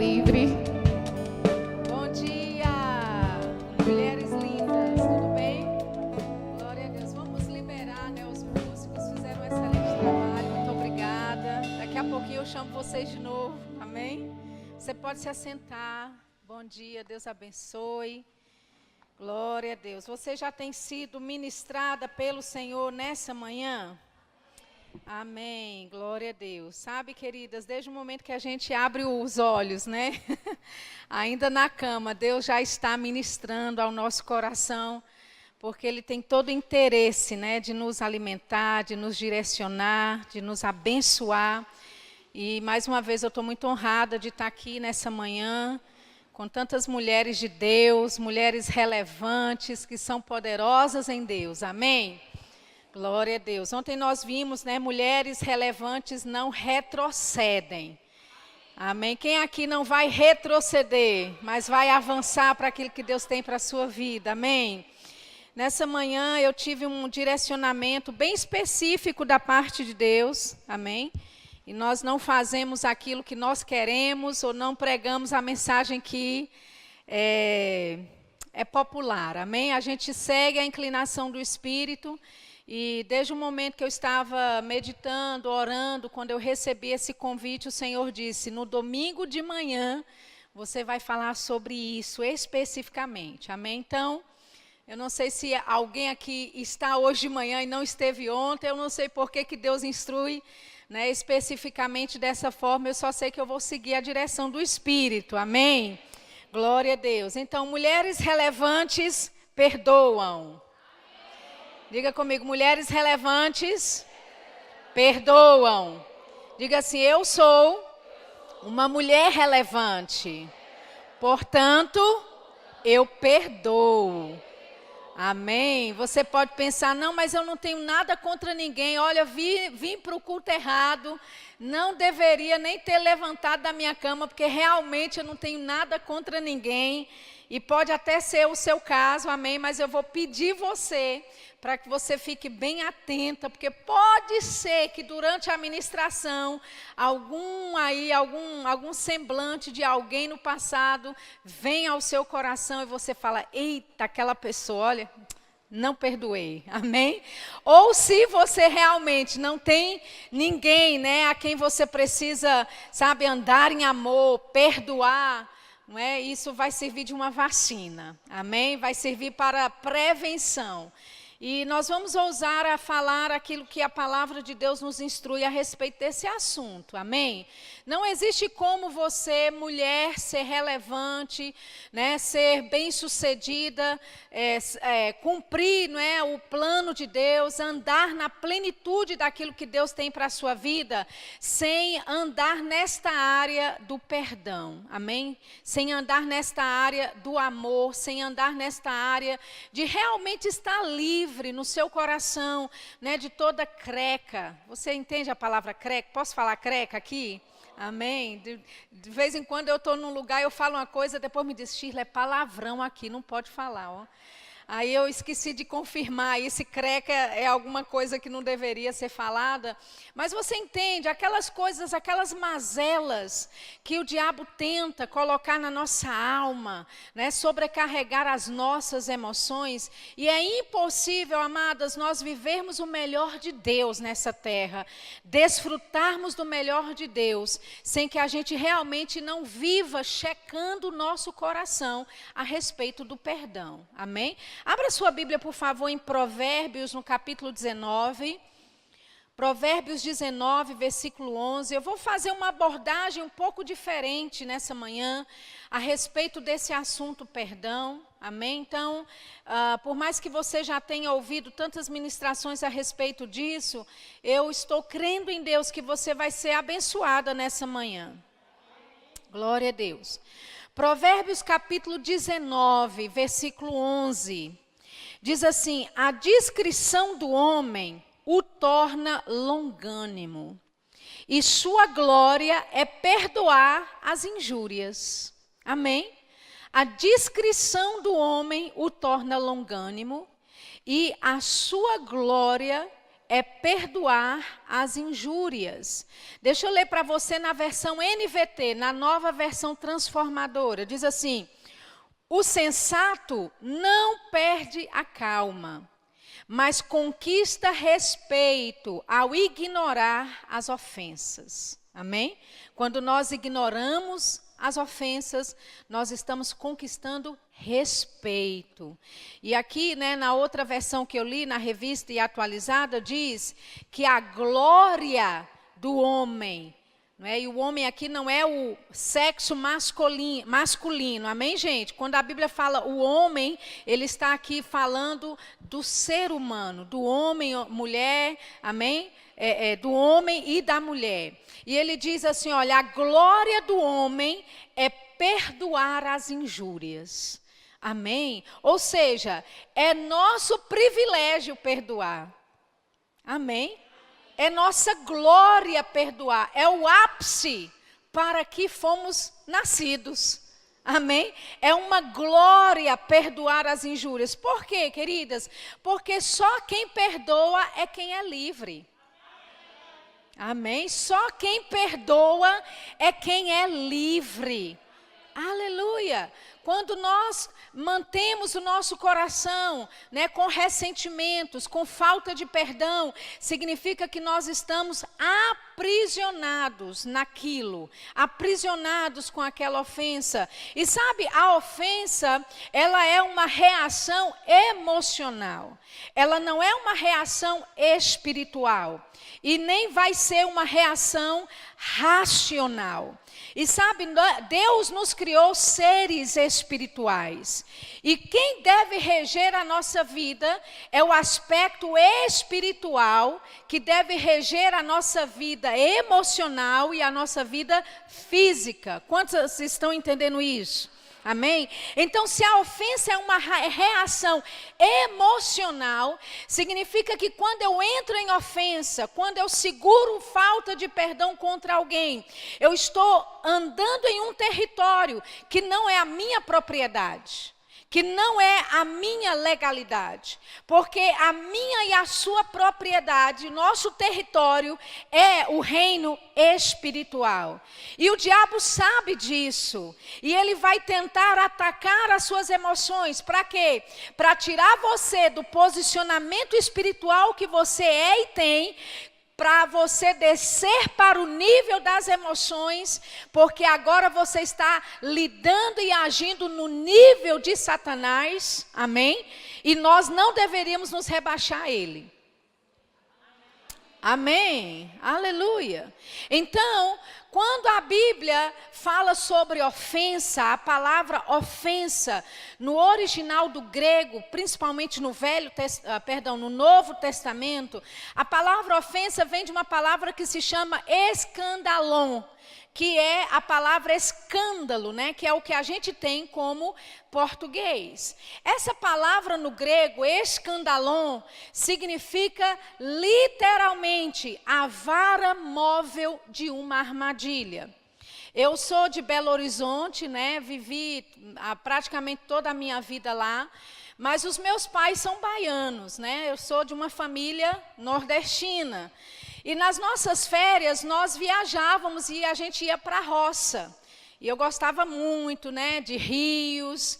livre. Bom dia, mulheres lindas, tudo bem? Glória a Deus. Vamos liberar, né? Os músicos fizeram um excelente trabalho, muito obrigada. Daqui a pouquinho eu chamo vocês de novo, amém? Você pode se assentar. Bom dia, Deus abençoe. Glória a Deus. Você já tem sido ministrada pelo Senhor nessa manhã? Amém, glória a Deus. Sabe, queridas, desde o momento que a gente abre os olhos, né? Ainda na cama, Deus já está ministrando ao nosso coração, porque Ele tem todo o interesse, né, de nos alimentar, de nos direcionar, de nos abençoar. E mais uma vez eu estou muito honrada de estar aqui nessa manhã, com tantas mulheres de Deus, mulheres relevantes, que são poderosas em Deus, amém? Glória a Deus. Ontem nós vimos, né, mulheres relevantes não retrocedem. Amém? Quem aqui não vai retroceder, mas vai avançar para aquilo que Deus tem para a sua vida. Amém? Nessa manhã eu tive um direcionamento bem específico da parte de Deus. Amém? E nós não fazemos aquilo que nós queremos ou não pregamos a mensagem que é popular. Amém? A gente segue a inclinação do Espírito. E desde o momento que eu estava meditando, orando, quando eu recebi esse convite, o Senhor disse, no domingo de manhã, você vai falar sobre isso especificamente. Amém? Então, eu não sei se alguém aqui está hoje de manhã e não esteve ontem, eu não sei por que Deus instrui, né, especificamente dessa forma, eu só sei que eu vou seguir a direção do Espírito. Amém? Glória a Deus. Então, mulheres relevantes perdoam. Diga comigo, mulheres relevantes perdoam. Diga assim, eu sou uma mulher relevante. Portanto, eu perdoo. Amém? Você pode pensar, não, mas eu não tenho nada contra ninguém. Olha, vim para o culto errado. Não deveria nem ter levantado da minha cama, porque realmente eu não tenho nada contra ninguém. E pode até ser o seu caso, amém? Mas eu vou pedir você para que você fique bem atenta, porque pode ser que durante a ministração, algum semblante de alguém no passado venha ao seu coração e você fala, eita, aquela pessoa, olha, não perdoei, amém? Ou se você realmente não tem ninguém, né, a quem você precisa, sabe, andar em amor, perdoar, não é? Isso vai servir de uma vacina, amém? Vai servir para prevenção. E nós vamos ousar a falar aquilo que a palavra de Deus nos instrui a respeito desse assunto, amém? Não existe como você, mulher, ser relevante, né, ser bem-sucedida, cumprir, não é, o plano de Deus, andar na plenitude daquilo que Deus tem para a sua vida, sem andar nesta área do perdão, amém? Sem andar nesta área do amor, sem andar nesta área de realmente estar livre no seu coração, né, de toda creca. Você entende a palavra creca? Posso falar creca aqui? Amém? De vez em quando eu estou num lugar, eu falo uma coisa, depois me diz, Shirley, é palavrão aqui, não pode falar, ó. Aí eu esqueci de confirmar, esse creca é alguma coisa que não deveria ser falada. Mas você entende, aquelas coisas, aquelas mazelas que o diabo tenta colocar na nossa alma, né, sobrecarregar as nossas emoções. E é impossível, amadas, nós vivermos o melhor de Deus nessa terra, desfrutarmos do melhor de Deus, sem que a gente realmente não viva checando o nosso coração a respeito do perdão. Amém? Abra sua Bíblia, por favor, em Provérbios, no capítulo 19. Provérbios 19, versículo 11. Eu vou fazer uma abordagem um pouco diferente nessa manhã a respeito desse assunto perdão. Amém? Então, por mais que você já tenha ouvido tantas ministrações a respeito disso, eu estou crendo em Deus que você vai ser abençoada nessa manhã. Glória a Deus. Provérbios capítulo 19, versículo 11, diz assim, a discrição do homem o torna longânimo, e sua glória é perdoar as injúrias. Amém? A discrição do homem o torna longânimo, e a sua glória é perdoar as injúrias. Deixa eu ler para você na versão NVT, na nova versão transformadora. Diz assim: o sensato não perde a calma, mas conquista respeito ao ignorar as ofensas. Amém? Quando nós ignoramos as ofensas, nós estamos conquistando respeito. E aqui, né, na outra versão que eu li, na revista e atualizada, diz que a glória do homem, não é? E o homem aqui não é o sexo masculino, amém, gente? Quando a Bíblia fala o homem, ele está aqui falando do ser humano, do homem, mulher, amém? Do homem e da mulher. E ele diz assim, olha, a glória do homem é perdoar as injúrias. Amém? Ou seja, é nosso privilégio perdoar. Amém? É nossa glória perdoar. É o ápice para que fomos nascidos. Amém? É uma glória perdoar as injúrias. Por quê, queridas? Porque só quem perdoa é quem é livre. Amém? Só quem perdoa é quem é livre. Aleluia! Quando nós mantemos o nosso coração, né, com ressentimentos, com falta de perdão, significa que nós estamos aprisionados naquilo, aprisionados com aquela ofensa. E sabe, a ofensa, ela é uma reação emocional. Ela não é uma reação espiritual. E nem vai ser uma reação racional. E sabe, Deus nos criou seres espirituais. E quem deve reger a nossa vida é o aspecto espiritual que deve reger a nossa vida emocional e a nossa vida física. Quantos estão entendendo isso? Amém? Então, se a ofensa é uma reação emocional, significa que quando eu entro em ofensa, quando eu seguro falta de perdão contra alguém, eu estou andando em um território que não é a minha propriedade, que não é a minha legalidade, porque a minha e a sua propriedade, nosso território é o reino espiritual. E o diabo sabe disso, e ele vai tentar atacar as suas emoções. Para quê? Para tirar você do posicionamento espiritual que você é e tem, para você descer para o nível das emoções, porque agora você está lidando e agindo no nível de Satanás, amém? E nós não deveríamos nos rebaixar a ele. Amém, aleluia. Então, quando a Bíblia fala sobre ofensa, a palavra ofensa, no original do grego, principalmente no no Novo Testamento, a palavra ofensa vem de uma palavra que se chama escandalon, que é a palavra escândalo, né? Que é o que a gente tem como português. Essa palavra no grego, escandalon, significa literalmente a vara móvel de uma armadilha. Eu sou de Belo Horizonte, né? Vivi praticamente toda a minha vida lá, mas os meus pais são baianos, né? Eu sou de uma família nordestina. E nas nossas férias, nós viajávamos e a gente ia para a roça. E eu gostava muito, né, de rios,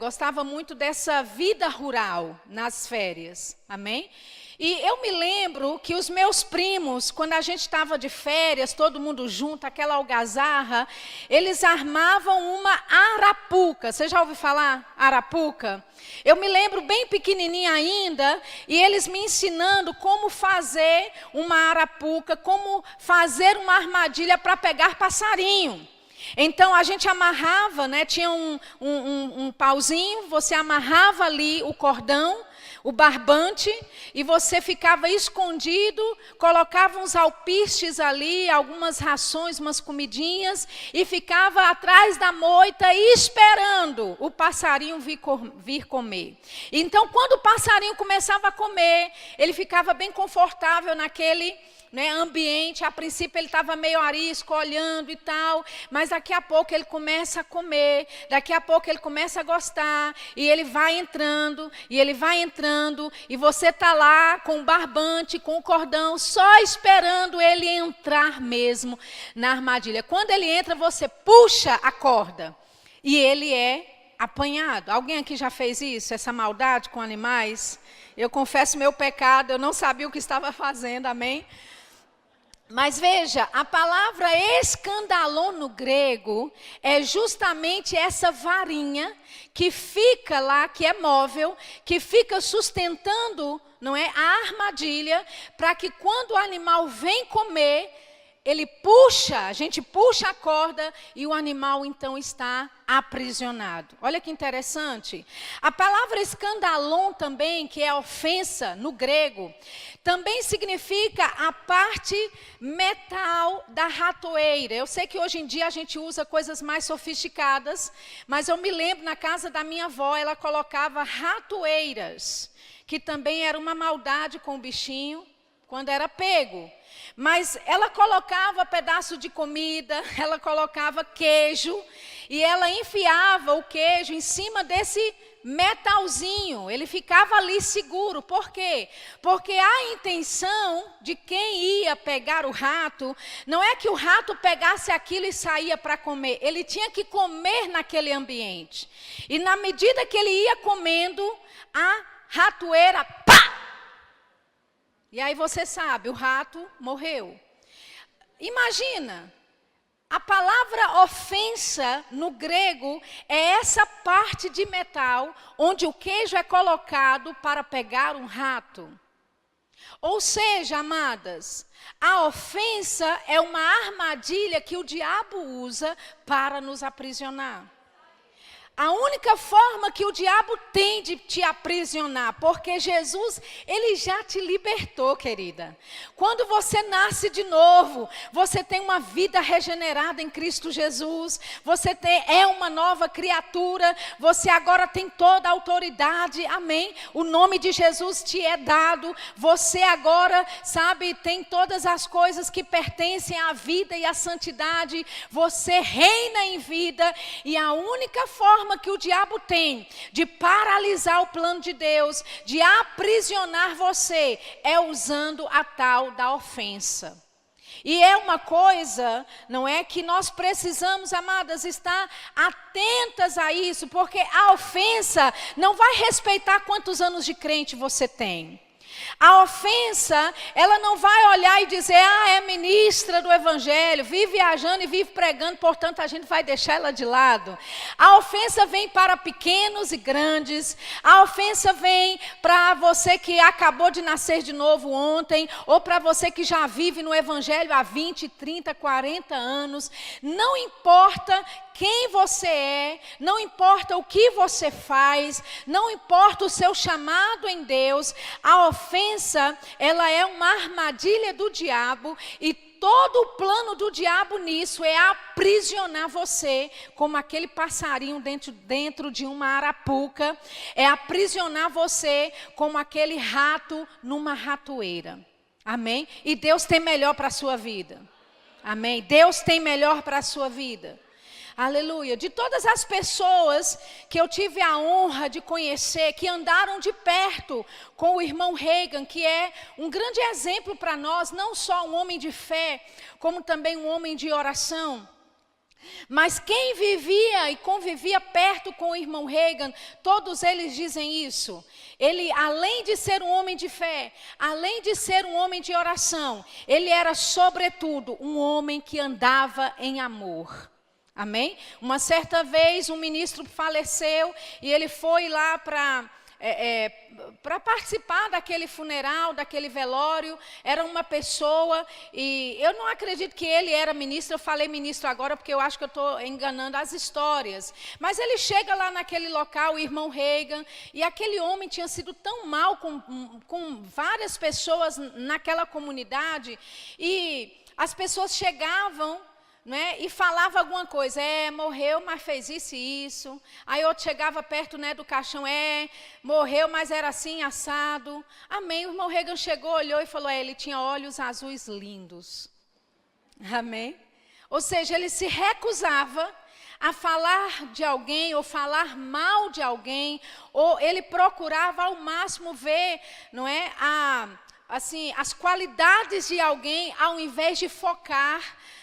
gostava muito dessa vida rural nas férias, amém? E eu me lembro que os meus primos, quando a gente estava de férias, todo mundo junto, aquela algazarra, eles armavam uma arapuca. Você já ouviu falar arapuca? Eu me lembro bem pequenininha ainda, e eles me ensinando como fazer uma arapuca, como fazer uma armadilha para pegar passarinho. Então a gente amarrava, né, tinha um pauzinho, você amarrava ali o cordão, o barbante, e você ficava escondido, colocava uns alpistes ali, algumas rações, umas comidinhas, e ficava atrás da moita esperando o passarinho vir comer. Então, quando o passarinho começava a comer, ele ficava bem confortável naquele né, ambiente. A princípio ele estava meio arisco, olhando e tal, mas daqui a pouco ele começa a comer, daqui a pouco ele começa a gostar, e ele vai entrando, e você está lá com o barbante, com o cordão, só esperando ele entrar mesmo na armadilha. Quando ele entra, você puxa a corda, e ele é apanhado. Alguém aqui já fez isso, essa maldade com animais? Eu confesso meu pecado, eu não sabia o que estava fazendo, amém? Mas veja, a palavra escandalon no grego é justamente essa varinha que fica lá, que é móvel, que fica sustentando, não é, a armadilha, para que quando o animal vem comer, ele puxa, a gente puxa a corda e o animal então está aprisionado. Olha que interessante. A palavra escandalon também, que é ofensa no grego, também significa a parte metal da ratoeira. Eu sei que hoje em dia a gente usa coisas mais sofisticadas, mas eu me lembro na casa da minha avó, ela colocava ratoeiras, que também era uma maldade com o bichinho quando era pego. Mas ela colocava pedaço de comida, ela colocava queijo, e ela enfiava o queijo em cima desse metalzinho. Ele ficava ali seguro. Por quê? Porque a intenção de quem ia pegar o rato, não é que o rato pegasse aquilo e saía para comer. Ele tinha que comer naquele ambiente. E na medida que ele ia comendo, a ratoeira, pá! E aí você sabe, o rato morreu. Imagina, a palavra ofensa no grego é essa parte de metal onde o queijo é colocado para pegar um rato. Ou seja, amadas, a ofensa é uma armadilha que o diabo usa para nos aprisionar. A única forma que o diabo tem de te aprisionar, porque Jesus, ele já te libertou, querida. Quando você nasce de novo, você tem uma vida regenerada em Cristo Jesus, você é uma nova criatura, você agora tem toda a autoridade, amém? O nome de Jesus te é dado, você agora, sabe, tem todas as coisas que pertencem à vida e à santidade, você reina em vida, e a única forma que o diabo tem de paralisar o plano de Deus, de aprisionar você, é usando a tal da ofensa. E é uma coisa, não é, que nós precisamos, amadas, estar atentas a isso, porque a ofensa não vai respeitar quantos anos de crente você tem. A ofensa, ela não vai olhar e dizer, é ministra do evangelho, vive viajando e vive pregando, portanto a gente vai deixar ela de lado. A ofensa vem para pequenos e grandes, a ofensa vem para você que acabou de nascer de novo ontem, ou para você que já vive no evangelho há 20, 30, 40 anos, não importa quem você é, não importa o que você faz, não importa o seu chamado em Deus, a ofensa, ela é uma armadilha do diabo, e todo o plano do diabo nisso é aprisionar você, como aquele passarinho dentro de uma arapuca, é aprisionar você como aquele rato numa ratoeira. Amém? E Deus tem melhor para a sua vida. Amém? Deus tem melhor para a sua vida. Aleluia. De todas as pessoas que eu tive a honra de conhecer, que andaram de perto com o irmão Reagan, que é um grande exemplo para nós, não só um homem de fé, como também um homem de oração. Mas quem vivia e convivia perto com o irmão Reagan, todos eles dizem isso. Ele, além de ser um homem de fé, além de ser um homem de oração, ele era, sobretudo, um homem que andava em amor. Amém? Uma certa vez um ministro faleceu e ele foi lá para participar daquele funeral, daquele velório. Era uma pessoa, e eu não acredito que ele era ministro. Eu falei ministro agora porque eu acho que eu estou enganando as histórias. Mas ele chega lá naquele local, o irmão Reagan, e aquele homem tinha sido tão mal com várias pessoas naquela comunidade, e as pessoas chegavam, né, e falava alguma coisa, morreu, mas fez isso e isso. Aí outro chegava perto, né, do caixão, morreu, mas era assim, assado. Amém. O irmão Reagan chegou, olhou e falou, ele tinha olhos azuis lindos. Amém. Ou seja, ele se recusava a falar de alguém ou falar mal de alguém, ou ele procurava ao máximo ver, não é, assim, as qualidades de alguém, ao invés de focar,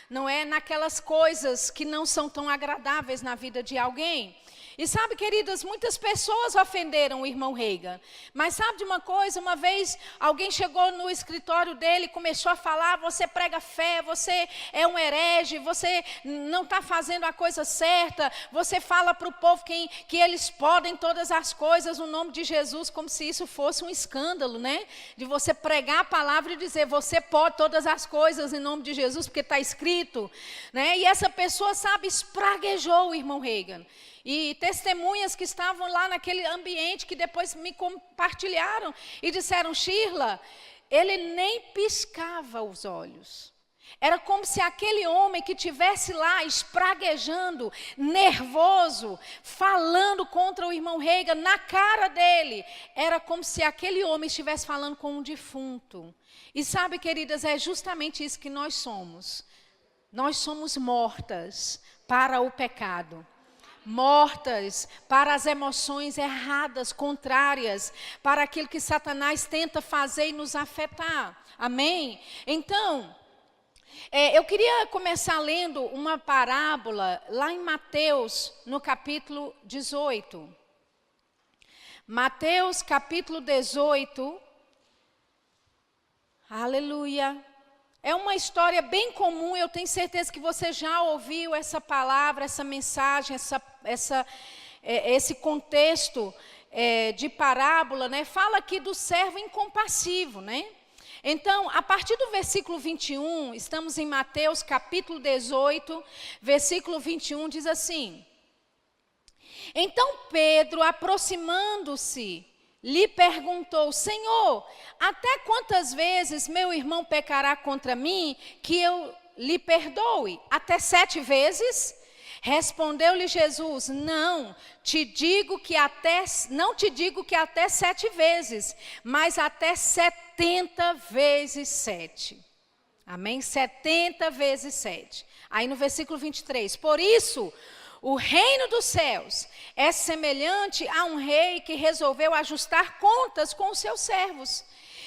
não é, naquelas coisas que não são tão agradáveis na vida de alguém. E sabe, queridas, muitas pessoas ofenderam o irmão Reagan. Mas sabe de uma coisa? Uma vez alguém chegou no escritório dele e começou a falar, você prega fé, você é um herege, você não está fazendo a coisa certa, você fala para o povo que eles podem todas as coisas no nome de Jesus, como se isso fosse um escândalo, né? De você pregar a palavra e dizer, você pode todas as coisas em nome de Jesus, porque está escrito, né? E essa pessoa, sabe, espraguejou o irmão Reagan. E testemunhas que estavam lá naquele ambiente, que depois me compartilharam e disseram, Shirla, ele nem piscava os olhos. Era como se aquele homem que estivesse lá espraguejando, nervoso, falando contra o irmão Reagan na cara dele. Era como se aquele homem estivesse falando com um defunto. E sabe, queridas, é justamente isso que nós somos. Nós somos mortas para o pecado. Mortas para as emoções erradas, contrárias, para aquilo que Satanás tenta fazer e nos afetar. Amém? Então, eu queria começar lendo uma parábola lá em Mateus, no capítulo 18. Mateus, capítulo 18. Aleluia. É uma história bem comum, eu tenho certeza que você já ouviu essa palavra, essa mensagem, esse contexto de parábola, né? Fala aqui do servo incompassivo, né? Então, a partir do versículo 21, estamos em Mateus capítulo 18, versículo 21, diz assim: Então Pedro, aproximando-se, lhe perguntou, Senhor, até quantas vezes meu irmão pecará contra mim, que eu lhe perdoe? Até 7 vezes? Respondeu-lhe Jesus, não te digo que até 7 vezes, mas até 70 vezes 7. Amém? 70 vezes 7. Aí no versículo 23, por isso, o reino dos céus é semelhante a um rei que resolveu ajustar contas com os seus servos.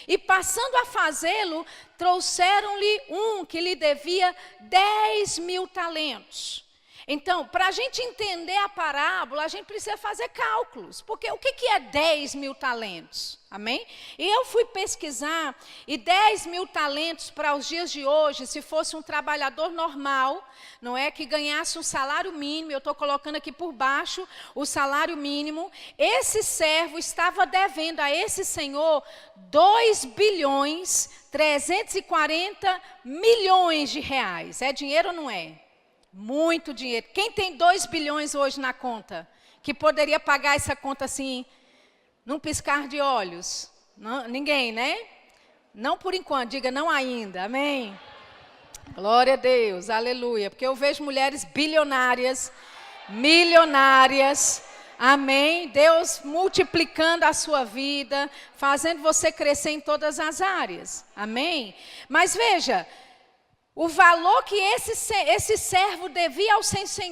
E passando a fazê-lo, trouxeram-lhe um que lhe devia 10.000 talentos. Então, para a gente entender a parábola, a gente precisa fazer cálculos. Porque o que é 10.000 talentos? Amém? E eu fui pesquisar, e 10.000 talentos para os dias de hoje, se fosse um trabalhador normal, não é, que ganhasse um salário mínimo, eu estou colocando aqui por baixo o salário mínimo, esse servo estava devendo a esse senhor 2.340 milhões de reais. É dinheiro ou não é? Muito dinheiro. Quem tem 2 bilhões hoje na conta? Que poderia pagar essa conta assim, num piscar de olhos? Não, ninguém, né? Não por enquanto, diga não ainda, amém? Glória a Deus, aleluia. Porque eu vejo mulheres bilionárias, milionárias, amém? Deus multiplicando a sua vida, fazendo você crescer em todas as áreas, amém? Mas veja, o valor que esse servo devia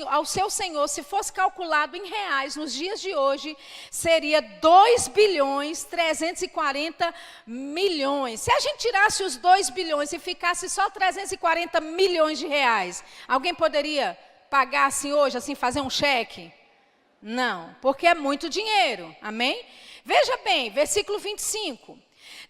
ao seu senhor, se fosse calculado em reais nos dias de hoje, seria 2.340 milhões. Se a gente tirasse os 2 bilhões e ficasse só 340 milhões de reais, alguém poderia pagar assim hoje, assim, fazer um cheque? Não, porque é muito dinheiro, amém? Veja bem, versículo 25.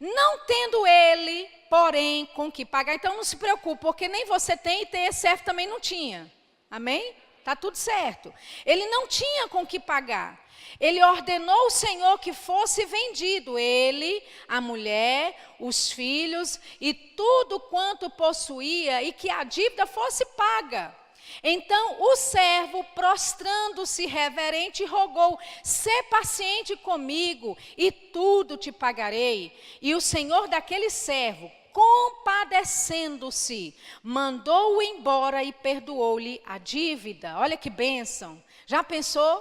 Não tendo ele, porém, com que pagar. Então não se preocupe, porque nem você tem e esse servo também não tinha. Amém? Está tudo certo. Ele não tinha com que pagar. Ele ordenou o Senhor que fosse vendido, ele, a mulher, os filhos e tudo quanto possuía, e que a dívida fosse paga. Então o servo, prostrando-se reverente, rogou, sê paciente comigo e tudo te pagarei. E o senhor daquele servo, compadecendo-se, mandou-o embora e perdoou-lhe a dívida. Olha que bênção. Já pensou?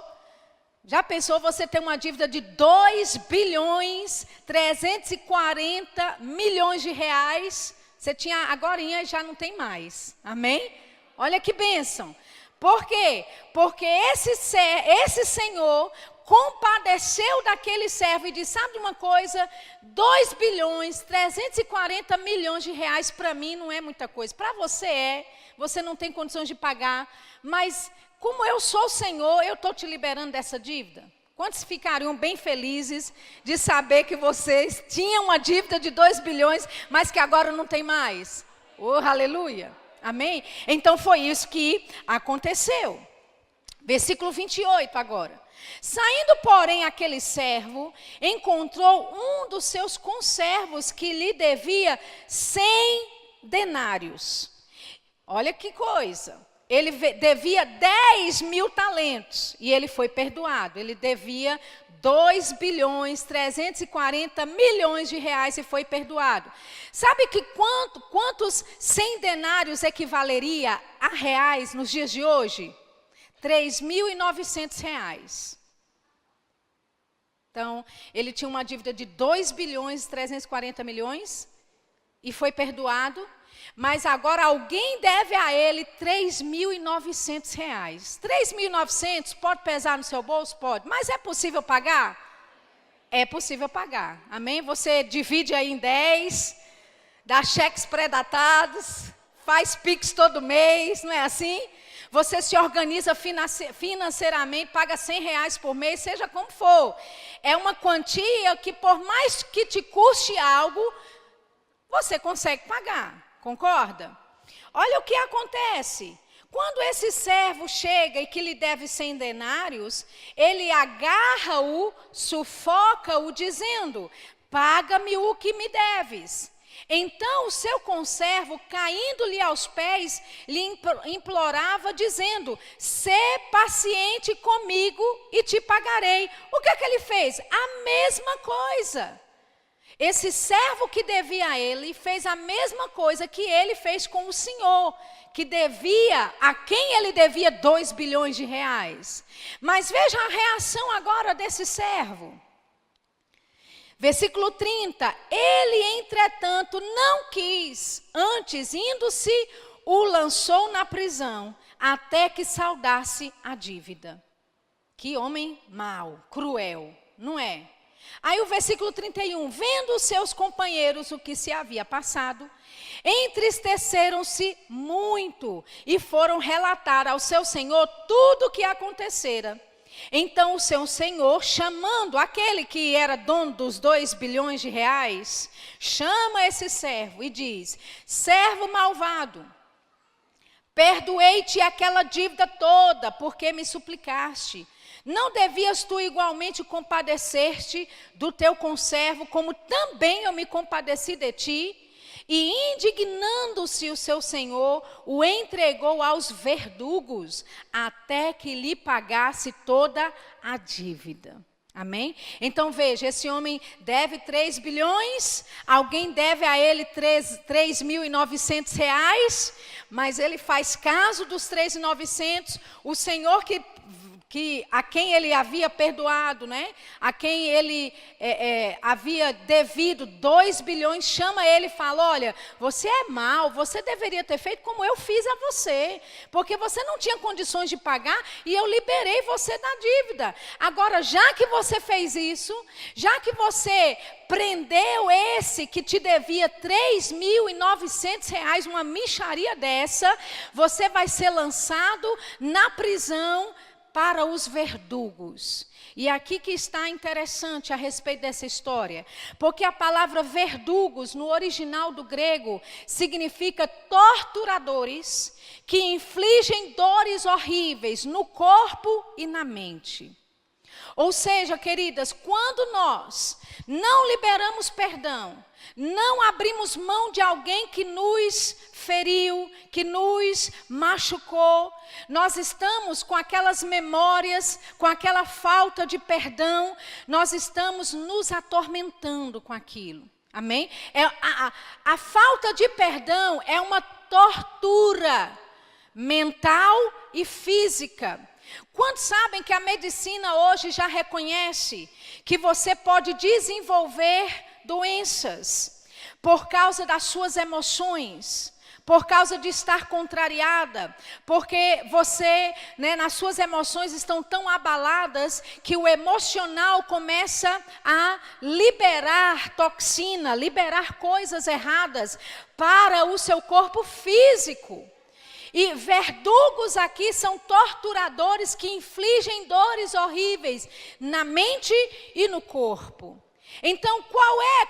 Já pensou você ter uma dívida de 2.340.000.000 de reais? Você tinha agorinha e já não tem mais. Amém? Olha que bênção. Por quê? Porque esse Senhor compadeceu daquele servo e disse, sabe de uma coisa? 2.340.000.000 de reais para mim não é muita coisa. Para você você não tem condições de pagar, mas como eu sou o Senhor, eu estou te liberando dessa dívida. Quantos ficariam bem felizes de saber que vocês tinham uma dívida de 2 bilhões, mas que agora não tem mais? Oh, aleluia! Amém? Então foi isso que aconteceu. Versículo 28 agora. Saindo, porém, aquele servo, encontrou um dos seus conservos que lhe devia 100 denários. Olha que coisa. Ele devia 10.000 talentos e ele foi perdoado. Ele devia 2.340.000.000 de reais e foi perdoado. Sabe que quantos 100 denários equivaleria a reais nos dias de hoje? 3.900 reais. Então, ele tinha uma dívida de 2.340.000.000 e foi perdoado. Mas agora alguém deve a ele 3.900 reais. 3.900 pode pesar no seu bolso? Pode. Mas é possível pagar? É possível pagar. Amém? Você divide aí em 10, dá cheques pré-datados, faz Pix todo mês, não é assim? Você se organiza financeiramente, paga 100 reais por mês, seja como for. É uma quantia que por mais que te custe algo, você consegue pagar. Concorda? Olha o que acontece. Quando esse servo chega e que lhe deve 100 denários, ele agarra-o, sufoca-o, dizendo, paga-me o que me deves. Então o seu conservo, caindo-lhe aos pés, lhe implorava, dizendo, sê paciente comigo e te pagarei. O que é que ele fez? A mesma coisa. Esse servo que devia a ele fez a mesma coisa que ele fez com o Senhor, que devia, a quem ele devia 2 bilhões de reais. Mas veja a reação agora desse servo. Versículo 30, ele entretanto não quis, antes indo-se, o lançou na prisão, até que saldasse a dívida. Que homem mau, cruel, não é? Aí o versículo 31, vendo os seus companheiros o que se havia passado, entristeceram-se muito e foram relatar ao seu senhor tudo o que acontecera. Então o seu senhor, chamando aquele que era dono dos 2 bilhões de reais, chama esse servo e diz, servo malvado, perdoei-te aquela dívida toda, porque me suplicaste. Não devias tu igualmente compadecer-te do teu conservo, como também eu me compadeci de ti? E indignando-se o seu senhor, o entregou aos verdugos, até que lhe pagasse toda a dívida. Amém? Então veja, esse homem deve 3 bilhões, alguém deve a ele 3.900 reais, mas ele faz caso dos 3.900, o Senhor a quem ele havia perdoado, né? A quem ele havia devido 2 bilhões, chama ele e fala, olha, você é mau, você deveria ter feito como eu fiz a você, porque você não tinha condições de pagar e eu liberei você da dívida. Agora, já que você fez isso, já que você prendeu esse que te devia 3.900 reais, uma mixaria dessa, você vai ser lançado na prisão para os verdugos. E aqui que está interessante a respeito dessa história, porque a palavra verdugos no original do grego significa torturadores que infligem dores horríveis no corpo e na mente. Ou seja, queridas, quando nós não liberamos perdão, não abrimos mão de alguém que nos feriu, que nos machucou, nós estamos com aquelas memórias, com aquela falta de perdão, nós estamos nos atormentando com aquilo. Amém? A falta de perdão é uma tortura mental e física. Quantos sabem que a medicina hoje já reconhece que você pode desenvolver doenças por causa das suas emoções, por causa de estar contrariada, porque você, nas suas emoções estão tão abaladas que o emocional começa a liberar toxina, liberar coisas erradas para o seu corpo físico. E verdugos aqui são torturadores que infligem dores horríveis na mente e no corpo. Então,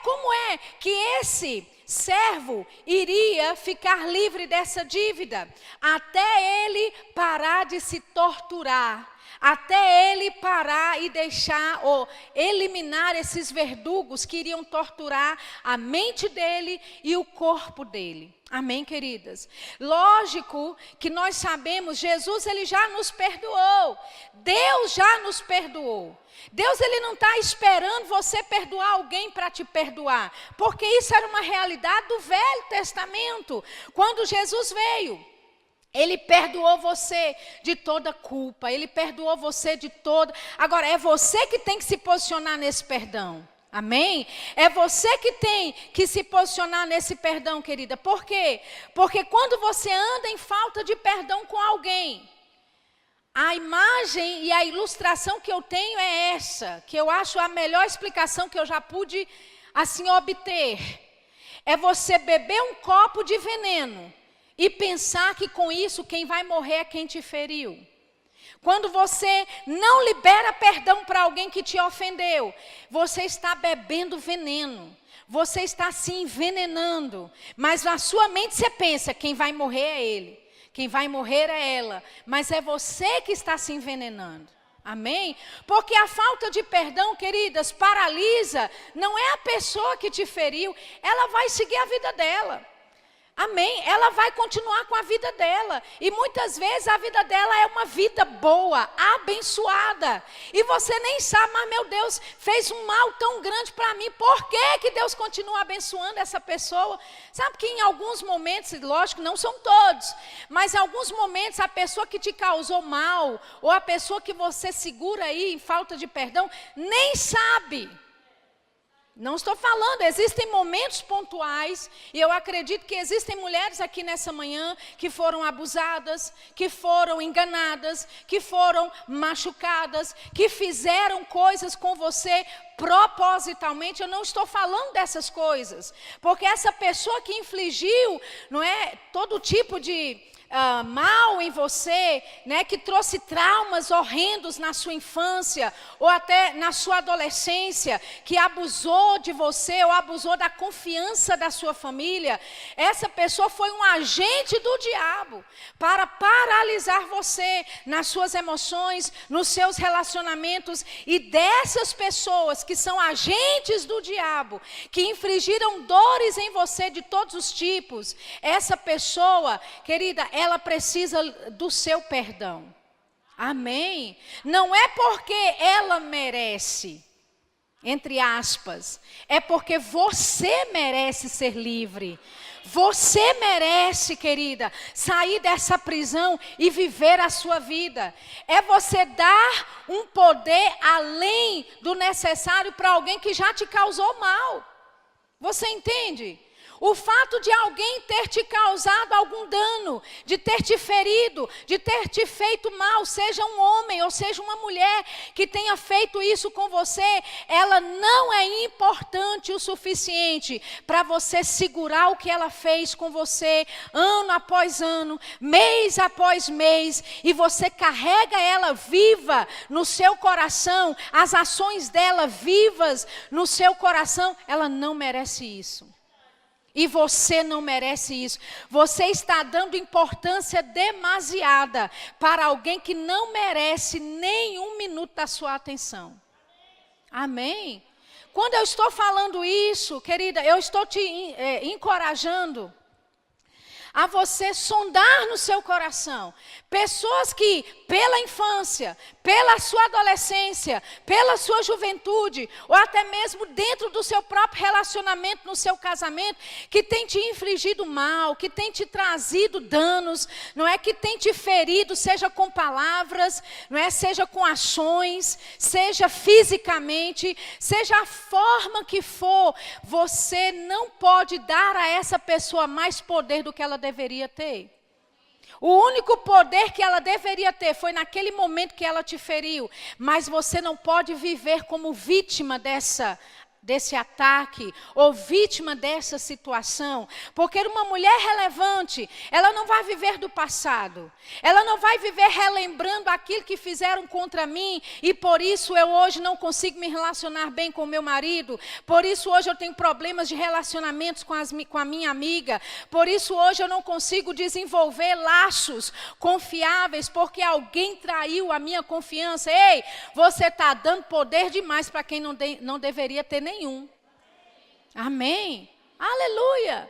como é que esse servo iria ficar livre dessa dívida? Até ele parar de se torturar, até ele parar e deixar ou eliminar esses verdugos que iriam torturar a mente dele e o corpo dele. Amém, queridas? Lógico que nós sabemos, Jesus ele já nos perdoou. Deus já nos perdoou. Deus ele não está esperando você perdoar alguém para te perdoar, porque isso era uma realidade do Velho Testamento. Quando Jesus veio, ele perdoou você de toda culpa, ele perdoou você de toda... Agora, é você que tem que se posicionar nesse perdão. Amém? É você que tem que se posicionar nesse perdão, querida. Por quê? Porque quando você anda em falta de perdão com alguém, a imagem e a ilustração que eu tenho é essa, que eu acho a melhor explicação que eu já pude, assim, obter. É você beber um copo de veneno e pensar que com isso quem vai morrer é quem te feriu. Quando você não libera perdão para alguém que te ofendeu, você está bebendo veneno. Você está se envenenando. Mas na sua mente você pensa, quem vai morrer é ele. Quem vai morrer é ela. Mas é você que está se envenenando. Amém? Porque a falta de perdão, queridas, paralisa. Não é a pessoa que te feriu. Ela vai seguir a vida dela. Amém? Ela vai continuar com a vida dela. E muitas vezes a vida dela é uma vida boa, abençoada. E você nem sabe, mas meu Deus, fez um mal tão grande para mim. Por que Deus continua abençoando essa pessoa? Sabe que em alguns momentos, lógico, não são todos, mas em alguns momentos a pessoa que te causou mal, ou a pessoa que você segura aí em falta de perdão, nem sabe. Não estou falando, existem momentos pontuais, e eu acredito que existem mulheres aqui nessa manhã que foram abusadas, que foram enganadas, que foram machucadas, que fizeram coisas com você propositalmente. Eu não estou falando dessas coisas, porque essa pessoa que infligiu, não é, todo tipo de mal em você, que trouxe traumas horrendos na sua infância ou até na sua adolescência, que abusou de você ou abusou da confiança da sua família, essa pessoa foi um agente do diabo para paralisar você nas suas emoções, nos seus relacionamentos. E dessas pessoas que são agentes do diabo, que infligiram dores em você de todos os tipos, essa pessoa, querida, ela precisa do seu perdão. Amém? Não é porque ela merece, entre aspas, é porque você merece ser livre. Você merece, querida, sair dessa prisão e viver a sua vida. É você dar um poder além do necessário para alguém que já te causou mal. Você entende? O fato de alguém ter te causado algum dano, de ter te ferido, de ter te feito mal, seja um homem ou seja uma mulher que tenha feito isso com você, ela não é importante o suficiente para você segurar o que ela fez com você, ano após ano, mês após mês, e você carrega ela viva no seu coração, as ações dela vivas no seu coração. Ela não merece isso. E você não merece isso. Você está dando importância demasiada para alguém que não merece nem um minuto da sua atenção. Amém? Quando eu estou falando isso, querida, eu estou te encorajando a você sondar no seu coração. Pessoas que, pela infância, pela sua adolescência, pela sua juventude, ou até mesmo dentro do seu próprio relacionamento, no seu casamento, que tem te infligido mal, que tem te trazido danos, não é, que tem te ferido, seja com palavras, não é, seja com ações, seja fisicamente, seja a forma que for, você não pode dar a essa pessoa mais poder do que ela deveria ter. O único poder que ela deveria ter foi naquele momento que ela te feriu. Mas você não pode viver como vítima desse ataque, ou vítima dessa situação, porque uma mulher relevante, ela não vai viver do passado, ela não vai viver relembrando aquilo que fizeram contra mim, e por isso eu hoje não consigo me relacionar bem com o meu marido, por isso hoje eu tenho problemas de relacionamentos com a minha amiga, por isso hoje eu não consigo desenvolver laços confiáveis, porque alguém traiu a minha confiança. Ei, você está dando poder demais para quem não deveria ter nenhum. Amém? Aleluia!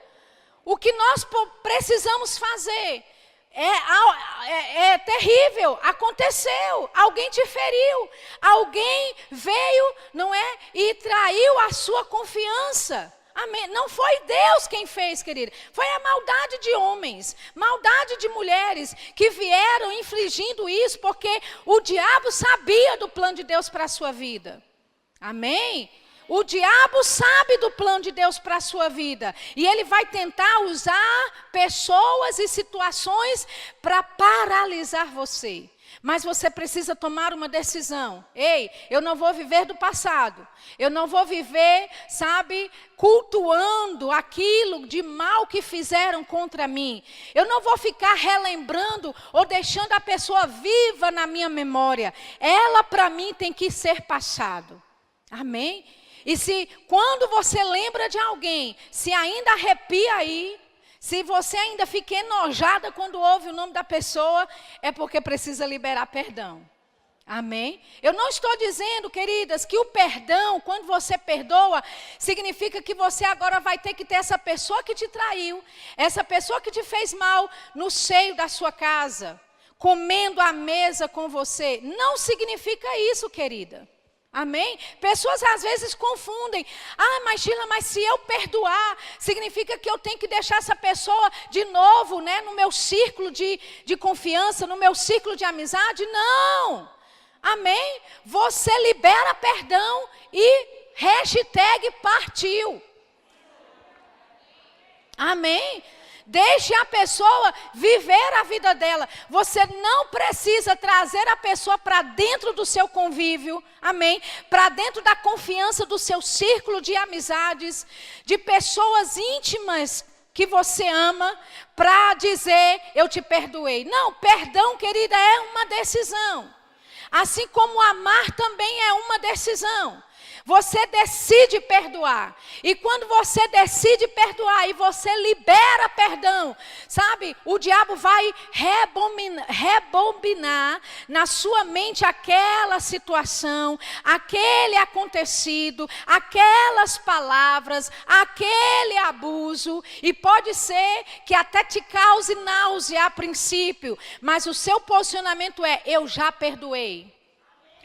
O que nós precisamos fazer é terrível, aconteceu, alguém te feriu, alguém veio, não é, e traiu a sua confiança. Amém? Não foi Deus quem fez, querida. Foi a maldade de homens, maldade de mulheres que vieram infligindo isso, porque o diabo sabia do plano de Deus para a sua vida. Amém? O diabo sabe do plano de Deus para a sua vida. E ele vai tentar usar pessoas e situações para paralisar você. Mas você precisa tomar uma decisão. Ei, eu não vou viver do passado. Eu não vou viver, sabe, cultuando aquilo de mal que fizeram contra mim. Eu não vou ficar relembrando ou deixando a pessoa viva na minha memória. Ela, para mim, tem que ser passado. Amém? E se quando você lembra de alguém, se ainda arrepia aí, se você ainda fica enojada quando ouve o nome da pessoa, é porque precisa liberar perdão. Amém? Eu não estou dizendo, queridas, que o perdão, quando você perdoa, significa que você agora vai ter que ter essa pessoa que te traiu, essa pessoa que te fez mal no seio da sua casa, comendo à mesa com você. Não significa isso, querida. Amém? Pessoas às vezes confundem. Ah, mas Sheila, mas se eu perdoar, significa que eu tenho que deixar essa pessoa de novo, né, no meu círculo de confiança, no meu círculo de amizade? Não! Amém? Você libera perdão e hashtag partiu. Amém? Deixe a pessoa viver a vida dela. Você não precisa trazer a pessoa para dentro do seu convívio, amém? Para dentro da confiança do seu círculo de amizades, de pessoas íntimas que você ama, para dizer, eu te perdoei. Não, perdão, querida, é uma decisão. Assim como amar também é uma decisão. Você decide perdoar. E quando você decide perdoar e você libera perdão, sabe? O diabo vai rebobinar na sua mente aquela situação, aquele acontecido, aquelas palavras, aquele abuso. E pode ser que até te cause náusea a princípio, mas o seu posicionamento é, eu já perdoei.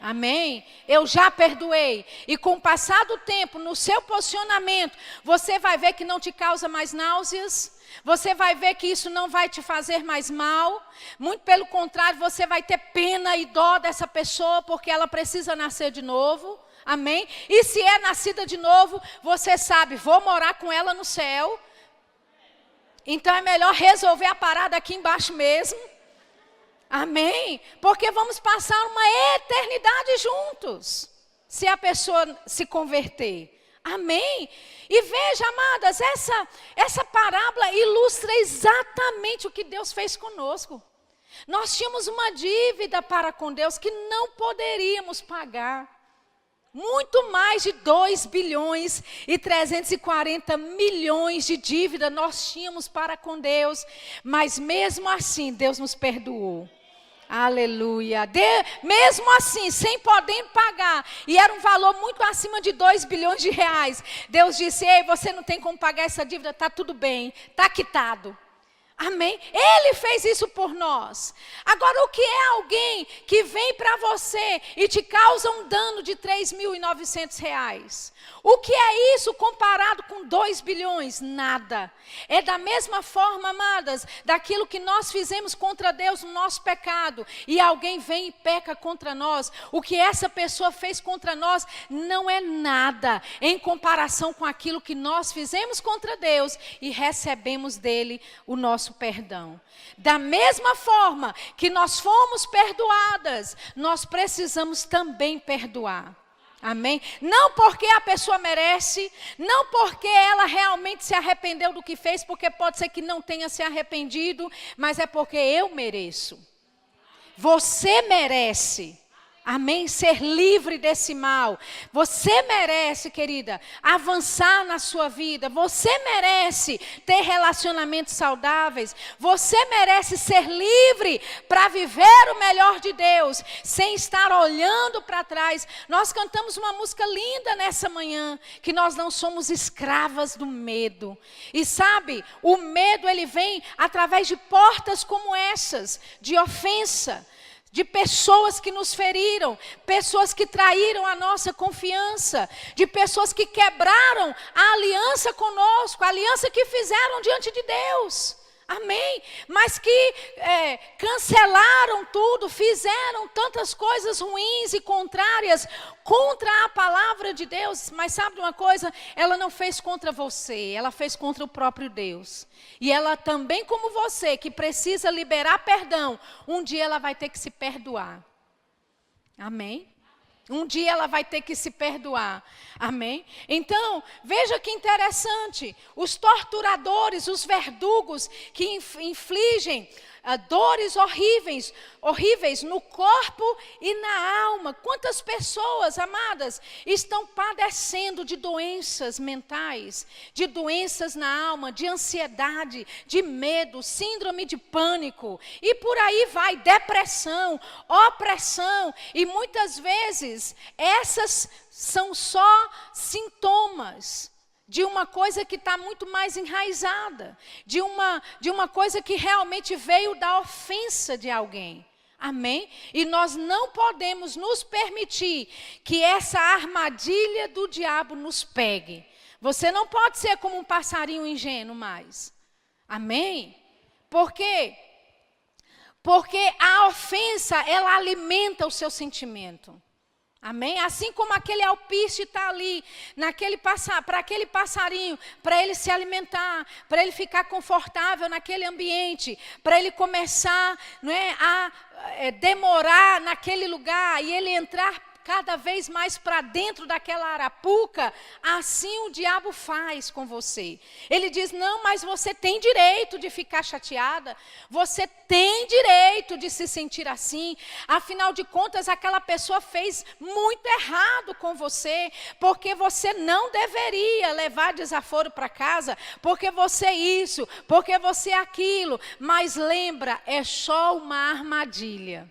Amém? Eu já perdoei. E com o passar do tempo, no seu posicionamento, você vai ver que não te causa mais náuseas. Você vai ver que isso não vai te fazer mais mal. Muito pelo contrário, você vai ter pena e dó dessa pessoa, porque ela precisa nascer de novo. Amém? E se é nascida de novo, você sabe, vou morar com ela no céu. Então é melhor resolver a parada aqui embaixo mesmo. Amém? Porque vamos passar uma eternidade juntos, se a pessoa se converter. Amém? E veja, amadas, essa parábola ilustra exatamente o que Deus fez conosco. Nós tínhamos uma dívida para com Deus que não poderíamos pagar. Muito mais de 2 bilhões e 340 milhões de dívida nós tínhamos para com Deus. Mas mesmo assim, Deus nos perdoou. Aleluia. Mesmo assim, sem poder pagar, e era um valor muito acima de 2 bilhões de reais. Deus disse, ei, você não tem como pagar essa dívida, está tudo bem, está quitado. Amém? Ele fez isso por nós. Agora, o que é alguém que vem para você e te causa um dano de R$3.900? O que é isso comparado com 2 bilhões? Nada. É da mesma forma, amadas, daquilo que nós fizemos contra Deus no nosso pecado, e alguém vem e peca contra nós. O que essa pessoa fez contra nós não é nada em comparação com aquilo que nós fizemos contra Deus e recebemos dele o nosso perdão. Da mesma forma que nós fomos perdoadas, nós precisamos também perdoar. Amém? Não porque a pessoa merece, não porque ela realmente se arrependeu do que fez, porque pode ser que não tenha se arrependido, mas é porque eu mereço. Você merece. Amém? Ser livre desse mal. Você merece, querida, avançar na sua vida. Você merece ter relacionamentos saudáveis. Você merece ser livre para viver o melhor de Deus, sem estar olhando para trás. Nós cantamos uma música linda nessa manhã, que nós não somos escravas do medo. E sabe, o medo ele vem através de portas como essas, de ofensa, de pessoas que nos feriram, pessoas que traíram a nossa confiança, de pessoas que quebraram a aliança conosco, a aliança que fizeram diante de Deus. Amém? Mas que cancelaram tudo, fizeram tantas coisas ruins e contrárias contra a palavra de Deus. Mas sabe de uma coisa? Ela não fez contra você, ela fez contra o próprio Deus. E ela também, como você, que precisa liberar perdão, um dia ela vai ter que se perdoar. Amém? Um dia ela vai ter que se perdoar. Amém? Então, veja que interessante. Os torturadores, os verdugos que infligem dores horríveis no corpo e na alma. Quantas pessoas, amadas, estão padecendo de doenças mentais, de doenças na alma, de ansiedade, de medo, síndrome de pânico. E por aí vai, depressão, opressão. E muitas vezes, essas são só sintomas de uma coisa que está muito mais enraizada, de uma coisa que realmente veio da ofensa de alguém. Amém? E nós não podemos nos permitir que essa armadilha do diabo nos pegue. Você não pode ser como um passarinho ingênuo mais. Amém? Por quê? Porque a ofensa, ela alimenta o seu sentimento. Amém? Assim como aquele alpiste está ali, para aquele passarinho, para ele se alimentar, para ele ficar confortável naquele ambiente, para ele começar, não é, a demorar naquele lugar e ele entrar cada vez mais para dentro daquela arapuca, assim o diabo faz com você. Ele diz, não, mas você tem direito de ficar chateada, você tem direito de se sentir assim, afinal de contas aquela pessoa fez muito errado com você, porque você não deveria levar desaforo para casa, porque você isso, porque você aquilo, mas lembra, é só uma armadilha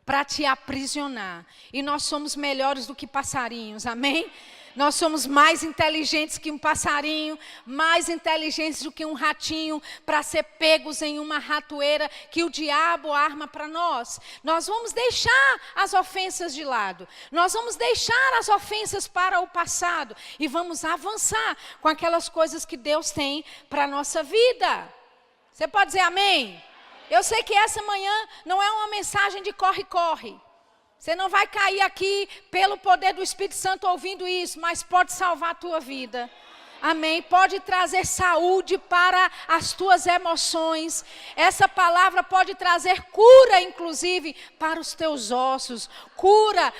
para te aprisionar. E nós somos melhores do que passarinhos, amém? Nós somos mais inteligentes que um passarinho, mais inteligentes do que um ratinho, para ser pegos em uma ratoeira que o diabo arma para nós. Nós vamos deixar as ofensas de lado, nós vamos deixar as ofensas para o passado e vamos avançar com aquelas coisas que Deus tem para a nossa vida. Você pode dizer amém? Eu sei que essa manhã não é uma mensagem de corre-corre. Você não vai cair aqui pelo poder do Espírito Santo ouvindo isso, mas pode salvar a tua vida. Amém? Pode trazer saúde para as tuas emoções. Essa palavra pode trazer cura, inclusive, para os teus ossos. Cura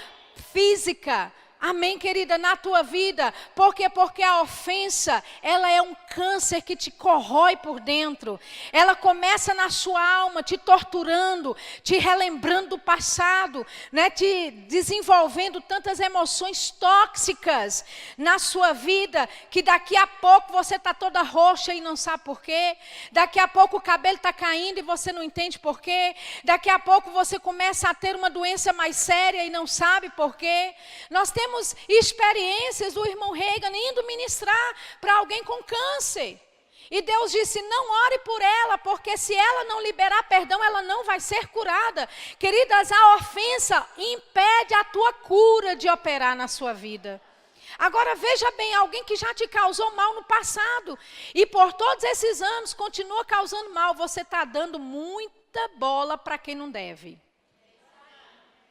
física. Amém, querida, na tua vida. Por quê? Porque a ofensa, ela é um câncer que te corrói por dentro. Ela começa na sua alma, te torturando, te relembrando do passado, né? Te desenvolvendo tantas emoções tóxicas na sua vida, que daqui a pouco você está toda roxa e não sabe por quê. Daqui a pouco o cabelo está caindo e você não entende por quê. Daqui a pouco você começa a ter uma doença mais séria e não sabe por quê. Nós temos experiências do irmão Reagan indo ministrar para alguém com câncer. E Deus disse, não ore por ela, porque se ela não liberar perdão, ela não vai ser curada. Queridas, a ofensa impede a tua cura de operar na sua vida. Agora veja bem, alguém que já te causou mal no passado, e por todos esses anos continua causando mal, você está dando muita bola para quem não deve.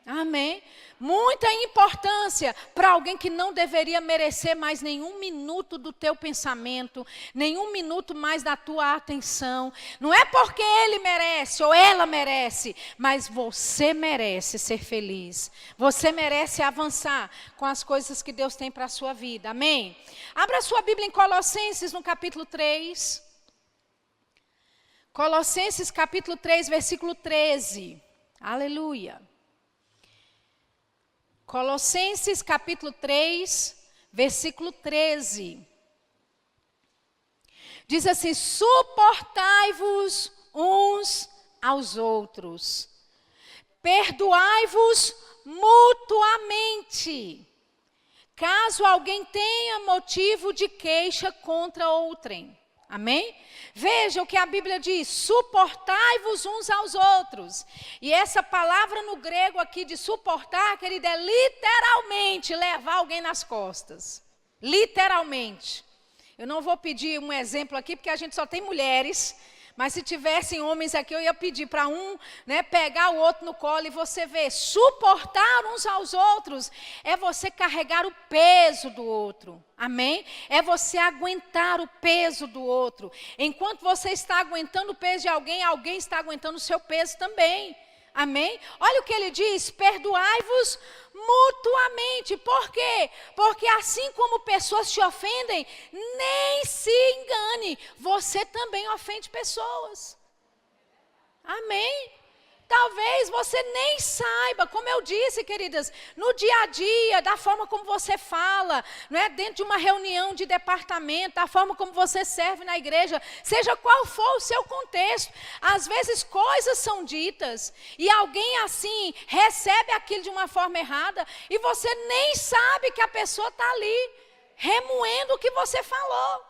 Amém? Muita importância para alguém que não deveria merecer mais nenhum minuto do teu pensamento, nenhum minuto mais da tua atenção. Não é porque ele merece ou ela merece, mas você merece ser feliz. Você merece avançar com as coisas que Deus tem para a sua vida. Amém? Abra sua Bíblia em Colossenses, no capítulo 3. Colossenses, capítulo 3, versículo 13. Aleluia. Colossenses capítulo 3, versículo 13. Diz assim, suportai-vos uns aos outros, perdoai-vos mutuamente, caso alguém tenha motivo de queixa contra outrem. Amém? Veja o que a Bíblia diz, suportai-vos uns aos outros. E essa palavra no grego aqui de suportar, querida, é literalmente levar alguém nas costas. Literalmente. Eu não vou pedir um exemplo aqui, porque a gente só tem mulheres. Mas se tivessem homens aqui, eu ia pedir para um, pegar o outro no colo e você ver. Suportar uns aos outros é você carregar o peso do outro. Amém? É você aguentar o peso do outro. Enquanto você está aguentando o peso de alguém, alguém está aguentando o seu peso também. Amém? Olha o que ele diz, perdoai-vos mutuamente. Por quê? Porque assim como pessoas te ofendem, nem se engane, você também ofende pessoas. Amém? Talvez você nem saiba, como eu disse, queridas, no dia a dia, da forma como você fala, dentro de uma reunião de departamento, da forma como você serve na igreja, seja qual for o seu contexto, às vezes coisas são ditas e alguém assim recebe aquilo de uma forma errada e você nem sabe que a pessoa está ali remoendo o que você falou.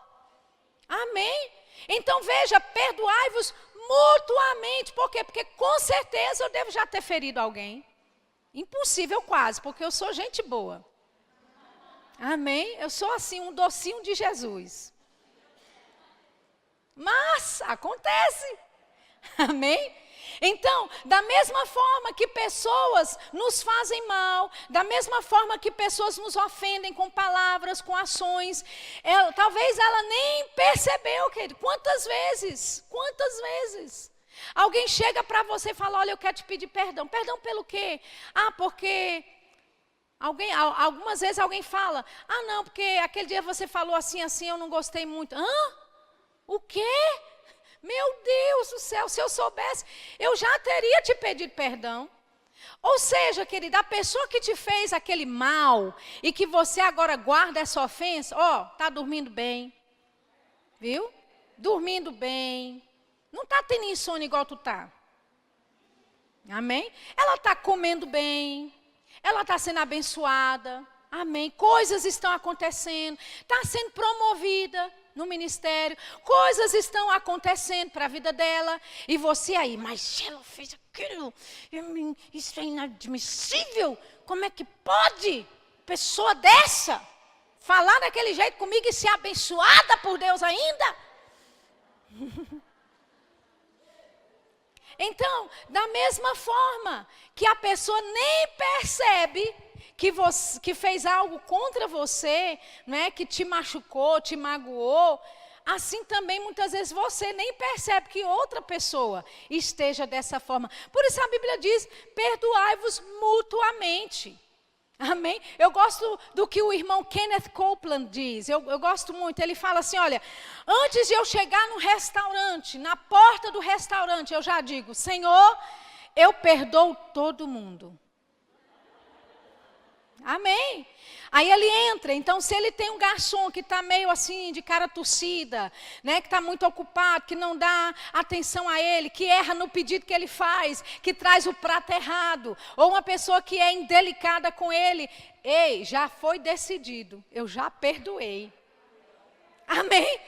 Amém? Então veja, perdoai-vos mutuamente. Por quê? Porque com certeza eu devo já ter ferido alguém. Impossível quase, porque eu sou gente boa. Amém? Eu sou assim, um docinho de Jesus. Mas acontece. Amém? Então, da mesma forma que pessoas nos fazem mal, da mesma forma que pessoas nos ofendem com palavras, com ações, talvez ela nem percebeu, querido. Quantas vezes alguém chega para você e fala, olha, eu quero te pedir perdão. Perdão pelo quê? Porque algumas vezes alguém fala, não, porque aquele dia você falou assim, eu não gostei muito. O quê? Meu Deus do céu, se eu soubesse, eu já teria te pedido perdão. Ou seja, querida, a pessoa que te fez aquele mal e que você agora guarda essa ofensa, está dormindo bem, viu? Dormindo bem, não está tendo insônia igual tu está. Amém? Ela está comendo bem, ela está sendo abençoada, amém? Coisas estão acontecendo, está sendo promovida no ministério, coisas estão acontecendo para a vida dela, e você aí, mas ela fez aquilo, isso é inadmissível, como é que pode pessoa dessa falar daquele jeito comigo e ser abençoada por Deus ainda? Então, da mesma forma que a pessoa nem percebe que fez algo contra você, que te machucou, te magoou, assim também muitas vezes você nem percebe que outra pessoa esteja dessa forma. Por isso a Bíblia diz, perdoai-vos mutuamente. Amém? Eu gosto do que o irmão Kenneth Copeland diz, eu gosto muito, ele fala assim, olha, antes de eu chegar no restaurante, na porta do restaurante, eu já digo, Senhor, eu perdoo todo mundo. Amém? Aí ele entra, então se ele tem um garçom que está meio assim, de cara torcida, que está muito ocupado, que não dá atenção a ele, que erra no pedido que ele faz, que traz o prato errado, ou uma pessoa que é indelicada com ele, já foi decidido, eu já perdoei. Amém?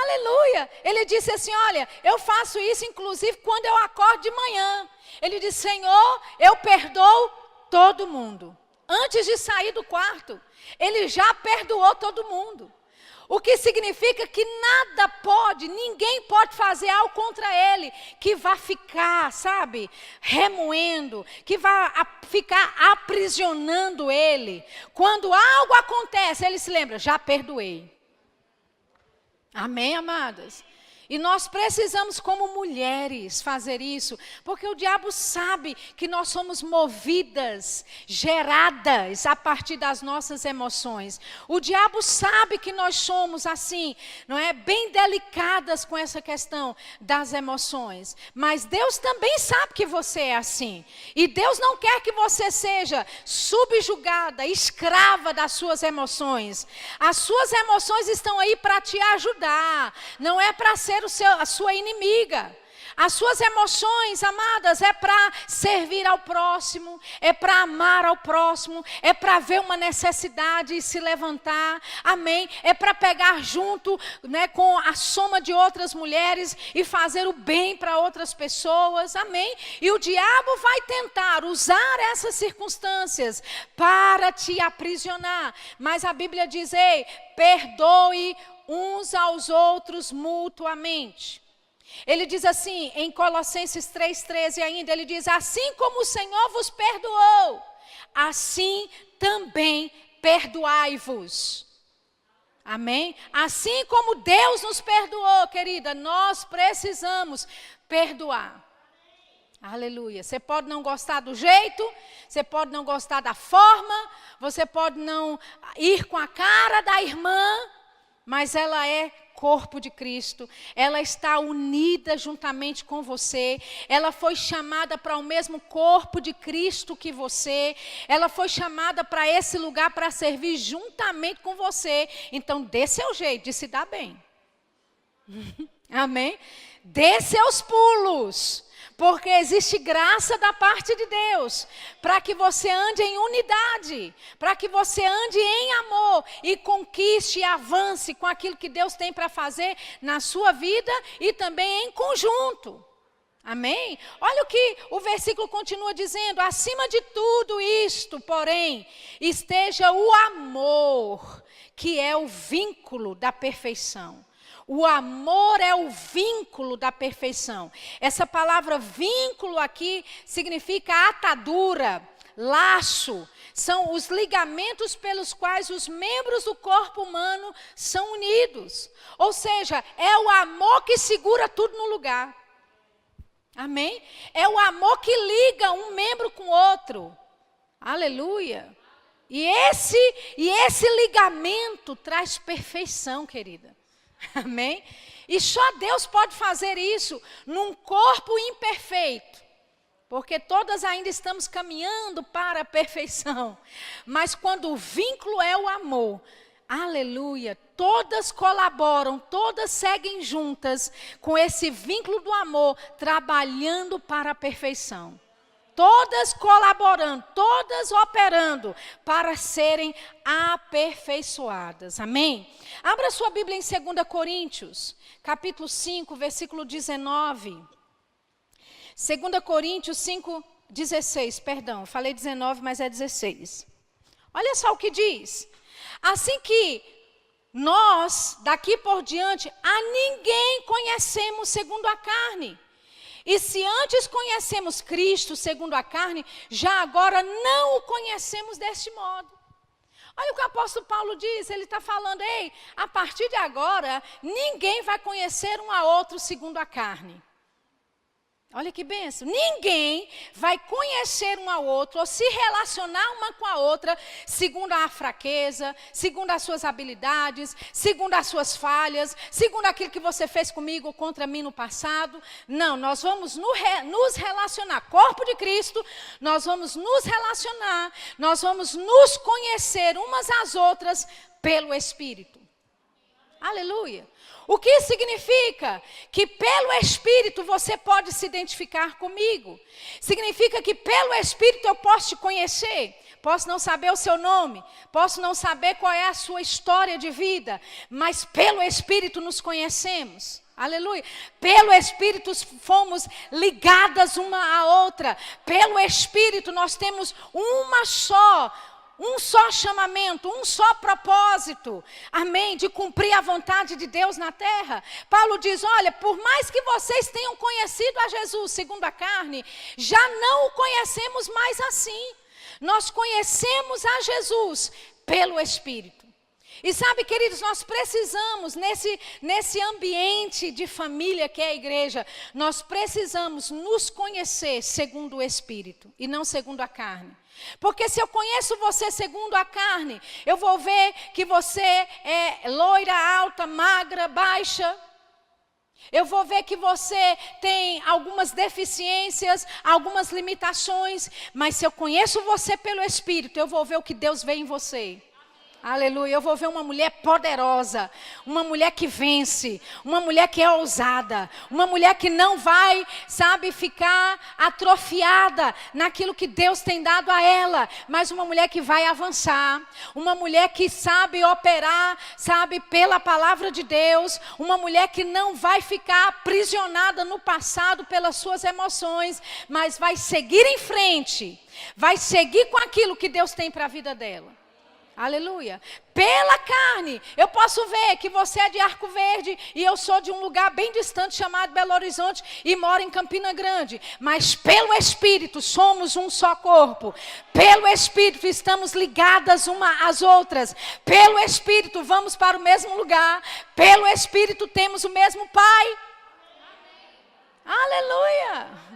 Aleluia. Ele disse assim, olha, eu faço isso inclusive quando eu acordo de manhã. Ele disse, Senhor, eu perdoo todo mundo. Antes de sair do quarto, ele já perdoou todo mundo. O que significa que nada pode, ninguém pode fazer algo contra ele, que vá ficar, sabe, remoendo, que vá ficar aprisionando ele. Quando algo acontece, ele se lembra, já perdoei. Amém, amadas? E nós precisamos, como mulheres, fazer isso, porque o diabo sabe que nós somos movidas, geradas a partir das nossas emoções. O diabo sabe que nós somos assim, não é? Bem delicadas com essa questão das emoções. Mas Deus também sabe que você é assim. E Deus não quer que você seja subjugada, escrava das suas emoções. As suas emoções estão aí para te ajudar, não é para ser a sua inimiga. As suas emoções, amadas, é para servir ao próximo, é para amar ao próximo, é para ver uma necessidade e se levantar, amém? É para pegar junto, né, com a soma de outras mulheres e fazer o bem para outras pessoas, amém? E o diabo vai tentar usar essas circunstâncias para te aprisionar, mas a Bíblia diz, ei, perdoe uns aos outros mutuamente. Ele diz assim, em Colossenses 3,13 ainda, ele diz, assim como o Senhor vos perdoou, assim também perdoai-vos. Amém? Assim como Deus nos perdoou, querida, nós precisamos perdoar. Aleluia. Você pode não gostar do jeito, você pode não gostar da forma, você pode não ir com a cara da irmã, mas ela é corpo de Cristo, ela está unida juntamente com você, ela foi chamada para o mesmo corpo de Cristo que você, ela foi chamada para esse lugar para servir juntamente com você, então dê seu jeito de se dar bem. Amém? Dê seus pulos. Porque existe graça da parte de Deus, para que você ande em unidade, para que você ande em amor e conquiste e avance com aquilo que Deus tem para fazer na sua vida e também em conjunto. Amém? Olha o que o versículo continua dizendo, acima de tudo isto, porém, esteja o amor, que é o vínculo da perfeição. O amor é o vínculo da perfeição. Essa palavra vínculo aqui significa atadura, laço. São os ligamentos pelos quais os membros do corpo humano são unidos. Ou seja, é o amor que segura tudo no lugar. Amém? É o amor que liga um membro com o outro. Aleluia. E esse ligamento traz perfeição, querida. Amém? E só Deus pode fazer isso num corpo imperfeito. Porque todas ainda estamos caminhando para a perfeição. Mas quando o vínculo é o amor, aleluia, todas colaboram, todas seguem juntas com esse vínculo do amor, trabalhando para a perfeição. Todas colaborando, todas operando para serem aperfeiçoadas. Amém? Abra sua Bíblia em 2 Coríntios, capítulo 5, versículo 19. 2 Coríntios 5, 16, perdão, falei 19, mas é 16. Olha só o que diz. Assim que nós, daqui por diante, a ninguém conhecemos segundo a carne. E se antes conhecemos Cristo segundo a carne, já agora não o conhecemos deste modo. Olha o que o apóstolo Paulo diz, ele está falando, ei, a partir de agora, ninguém vai conhecer um a outro segundo a carne. Olha que bênção. Ninguém vai conhecer um ao outro ou se relacionar uma com a outra segundo a fraqueza, segundo as suas habilidades, segundo as suas falhas, segundo aquilo que você fez comigo ou contra mim no passado. Não, nós vamos nos relacionar. Corpo de Cristo, nós vamos nos relacionar, nós vamos nos conhecer umas às outras pelo Espírito. Aleluia. O que significa? Que pelo Espírito você pode se identificar comigo. Significa que pelo Espírito eu posso te conhecer. posso não saber o seu nome, posso não saber qual é a sua história de vida, mas pelo Espírito nos conhecemos. Aleluia. Pelo Espírito fomos ligadas uma à outra. Pelo Espírito nós temos um só chamamento, um só propósito, amém, de cumprir a vontade de Deus na terra. Paulo diz, olha, por mais que vocês tenham conhecido a Jesus segundo a carne, já não o conhecemos mais assim. Nós conhecemos a Jesus pelo Espírito. E sabe, queridos, nós precisamos, nesse ambiente de família que é a igreja, nós precisamos nos conhecer segundo o Espírito e não segundo a carne. Porque se eu conheço você segundo a carne, eu vou ver que você é loira, alta, magra, baixa. Eu vou ver que você tem algumas deficiências, algumas limitações. Mas se eu conheço você pelo Espírito, eu vou ver o que Deus vê em você. Aleluia, eu vou ver uma mulher poderosa, uma mulher que vence, uma mulher que é ousada, uma mulher que não vai, sabe, ficar atrofiada naquilo que Deus tem dado a ela, mas uma mulher que vai avançar, uma mulher que sabe operar, sabe, pela palavra de Deus, uma mulher que não vai ficar aprisionada no passado pelas suas emoções, mas vai seguir em frente, vai seguir com aquilo que Deus tem para a vida dela. Aleluia. Pela carne, eu posso ver que você é de Arco Verde e eu sou de um lugar bem distante chamado Belo Horizonte e moro em Campina Grande. Mas pelo Espírito somos um só corpo. Pelo Espírito estamos ligadas umas às outras. Pelo Espírito vamos para o mesmo lugar. Pelo Espírito temos o mesmo Pai. Aleluia.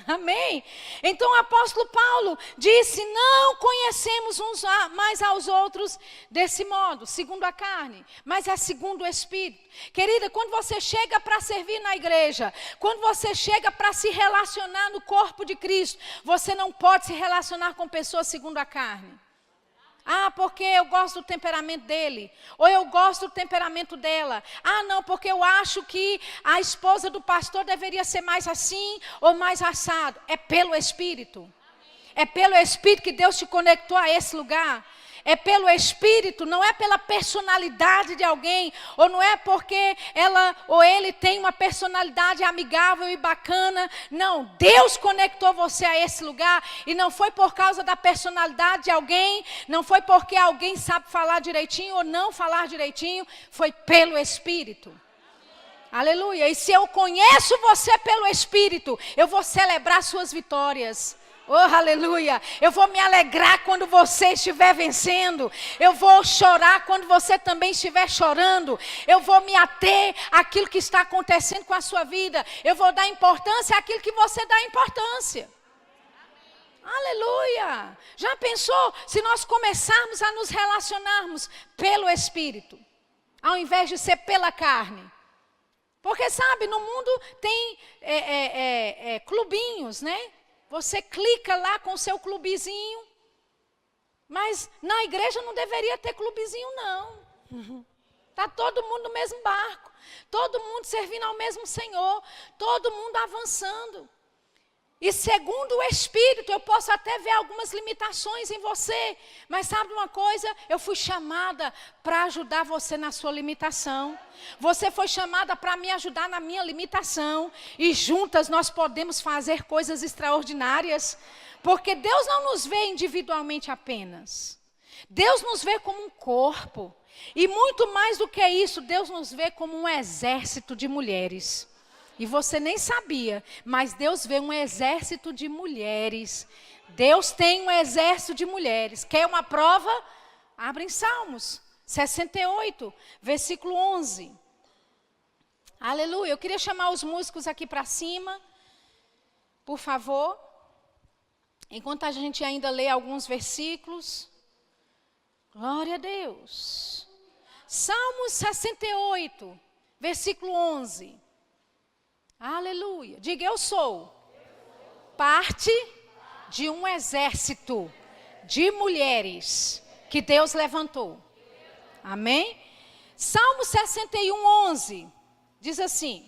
Amém? Então o apóstolo Paulo disse, não conhecemos uns mais aos outros desse modo, segundo a carne, mas é segundo o Espírito. Querida, quando você chega para servir na igreja, quando você chega para se relacionar no corpo de Cristo, você não pode se relacionar com pessoas segundo a carne. Ah, porque eu gosto do temperamento dele. Ou eu gosto do temperamento dela. Ah, não, porque eu acho que a esposa do pastor deveria ser mais assim ou mais assado. É pelo Espírito. É pelo Espírito que Deus te conectou a esse lugar. É pelo Espírito, não é pela personalidade de alguém, ou não é porque ela ou ele tem uma personalidade amigável e bacana. Não, Deus conectou você a esse lugar e não foi por causa da personalidade de alguém, não foi porque alguém sabe falar direitinho ou não falar direitinho, foi pelo Espírito. Aleluia. E se eu conheço você pelo Espírito, eu vou celebrar suas vitórias. Oh, aleluia. Eu vou me alegrar quando você estiver vencendo. Eu vou chorar quando você também estiver chorando. Eu vou me ater àquilo que está acontecendo com a sua vida. Eu vou dar importância àquilo que você dá importância. Aleluia. Já pensou se nós começarmos a nos relacionarmos pelo Espírito, ao invés de ser pela carne? Porque sabe, no mundo tem clubinhos, né? Você clica lá com o seu clubezinho, mas na igreja não deveria ter clubezinho não. Está todo mundo no mesmo barco, todo mundo servindo ao mesmo Senhor, todo mundo avançando. E segundo o Espírito, eu posso até ver algumas limitações em você. Mas sabe uma coisa? Eu fui chamada para ajudar você na sua limitação. Você foi chamada para me ajudar na minha limitação. E juntas nós podemos fazer coisas extraordinárias. Porque Deus não nos vê individualmente apenas. Deus nos vê como um corpo. E muito mais do que isso, Deus nos vê como um exército de mulheres. E você nem sabia, mas Deus vê um exército de mulheres. Deus tem um exército de mulheres. Quer uma prova? Abre em Salmos 68, versículo 11. Aleluia. Eu queria chamar os músicos aqui para cima, por favor. Enquanto a gente ainda lê alguns versículos. Glória a Deus. Salmos 68, versículo 11. Aleluia. Diga, eu sou parte de um exército de mulheres que Deus levantou. Amém? Salmo 61, 11 diz assim: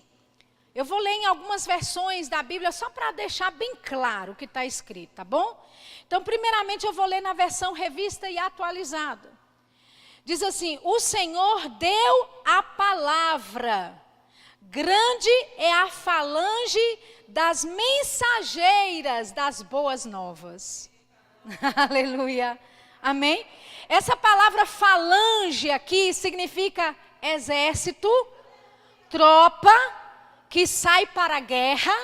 Eu vou ler em algumas versões da Bíblia só para deixar bem claro o que está escrito, tá bom? Então, primeiramente, eu vou ler na versão revista e atualizada. Diz assim: o Senhor deu a palavra, grande é a falange das mensageiras das boas novas. Aleluia, amém? Essa palavra falange aqui significa exército, tropa que sai para a guerra,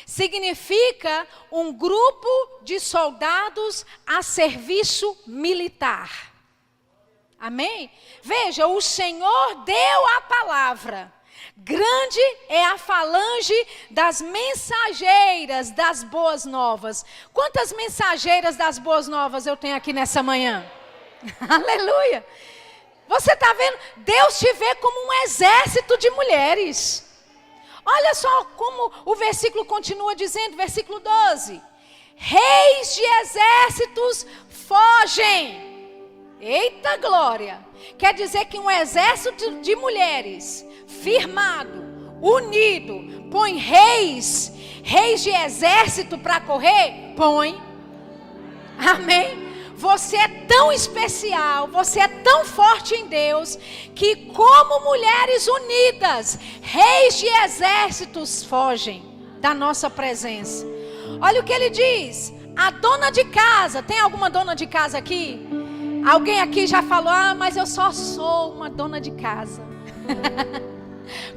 significa um grupo de soldados a serviço militar. Amém? Veja, o Senhor deu a palavra. Grande é a falange das mensageiras das boas novas. Quantas mensageiras das boas novas eu tenho aqui nessa manhã? Aleluia! Você está vendo? Deus te vê como um exército de mulheres. Olha só como o versículo continua dizendo, versículo 12. Reis de exércitos fogem. Eita glória! Quer dizer que um exército de mulheres, firmado, unido, põe reis de exército para correr? Põe. Amém? Você é tão especial, você é tão forte em Deus, que como mulheres unidas, reis de exércitos fogem da nossa presença. Olha o que ele diz, a dona de casa, tem alguma dona de casa aqui? Alguém aqui já falou, mas eu só sou uma dona de casa.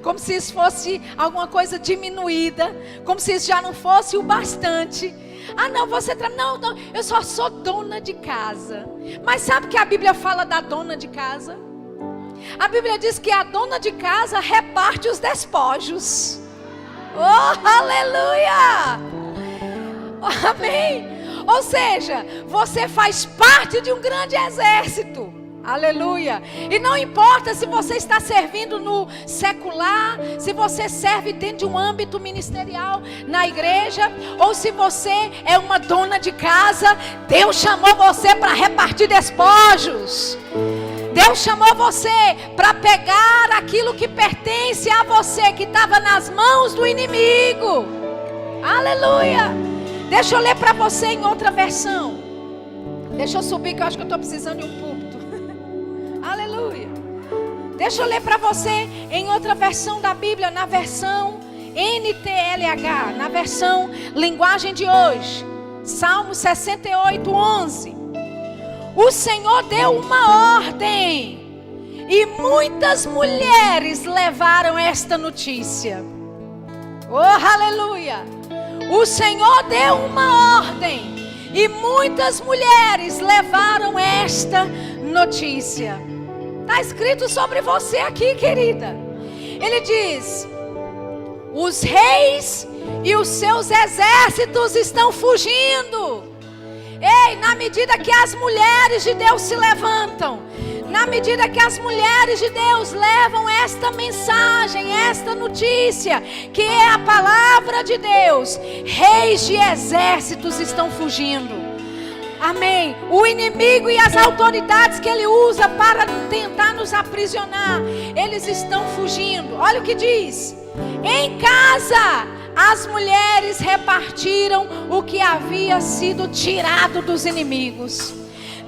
Como se isso fosse alguma coisa diminuída, como se isso já não fosse o bastante. Não, não, eu só sou dona de casa. Mas sabe que a Bíblia fala da dona de casa? A Bíblia diz que a dona de casa reparte os despojos. Oh, aleluia! Amém! Ou seja, você faz parte de um grande exército. Aleluia. E não importa se você está servindo no secular, se você serve dentro de um âmbito ministerial na igreja, ou se você é uma dona de casa, Deus chamou você para repartir despojos. Deus chamou você para pegar aquilo que pertence a você, que estava nas mãos do inimigo. Aleluia. Deixa eu ler para você em outra versão. Deixa eu subir que eu acho que eu estou precisando de um púlpito. Aleluia. Deixa eu ler para você em outra versão da Bíblia, na versão NTLH, na versão linguagem de hoje. Salmo 68, 11. O Senhor deu uma ordem e muitas mulheres levaram esta notícia. Oh, aleluia. O Senhor deu uma ordem e muitas mulheres levaram esta notícia. Está escrito sobre você aqui, querida. Ele diz: os reis e os seus exércitos estão fugindo. Ei, na medida que as mulheres de Deus se levantam, na medida que as mulheres de Deus levam esta mensagem, esta notícia, que é a palavra de Deus, reis de exércitos estão fugindo. Amém. O inimigo e as autoridades que ele usa para tentar nos aprisionar, eles estão fugindo. Olha o que diz: em casa as mulheres repartiram o que havia sido tirado dos inimigos.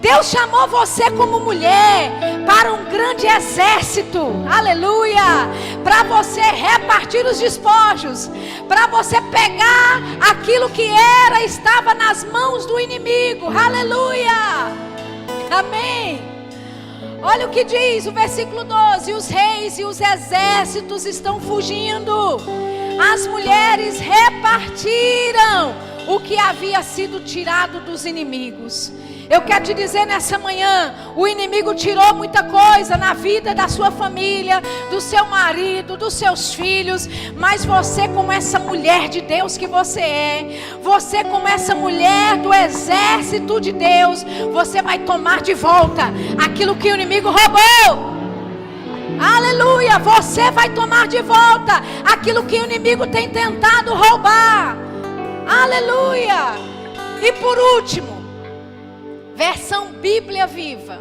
Deus chamou você como mulher para um grande exército, aleluia, para você repartir os despojos, para você pegar aquilo que estava nas mãos do inimigo, aleluia, amém. Olha o que diz o versículo 12: os reis e os exércitos estão fugindo, as mulheres repartiram o que havia sido tirado dos inimigos. Eu quero te dizer nessa manhã, o inimigo tirou muita coisa na vida da sua família, do seu marido, dos seus filhos, mas você, como essa mulher de Deus que você é, você como essa mulher do exército de Deus, você vai tomar de volta aquilo que o inimigo roubou. Aleluia, você vai tomar de volta aquilo que o inimigo tem tentado roubar. Aleluia. E por último, versão Bíblia Viva.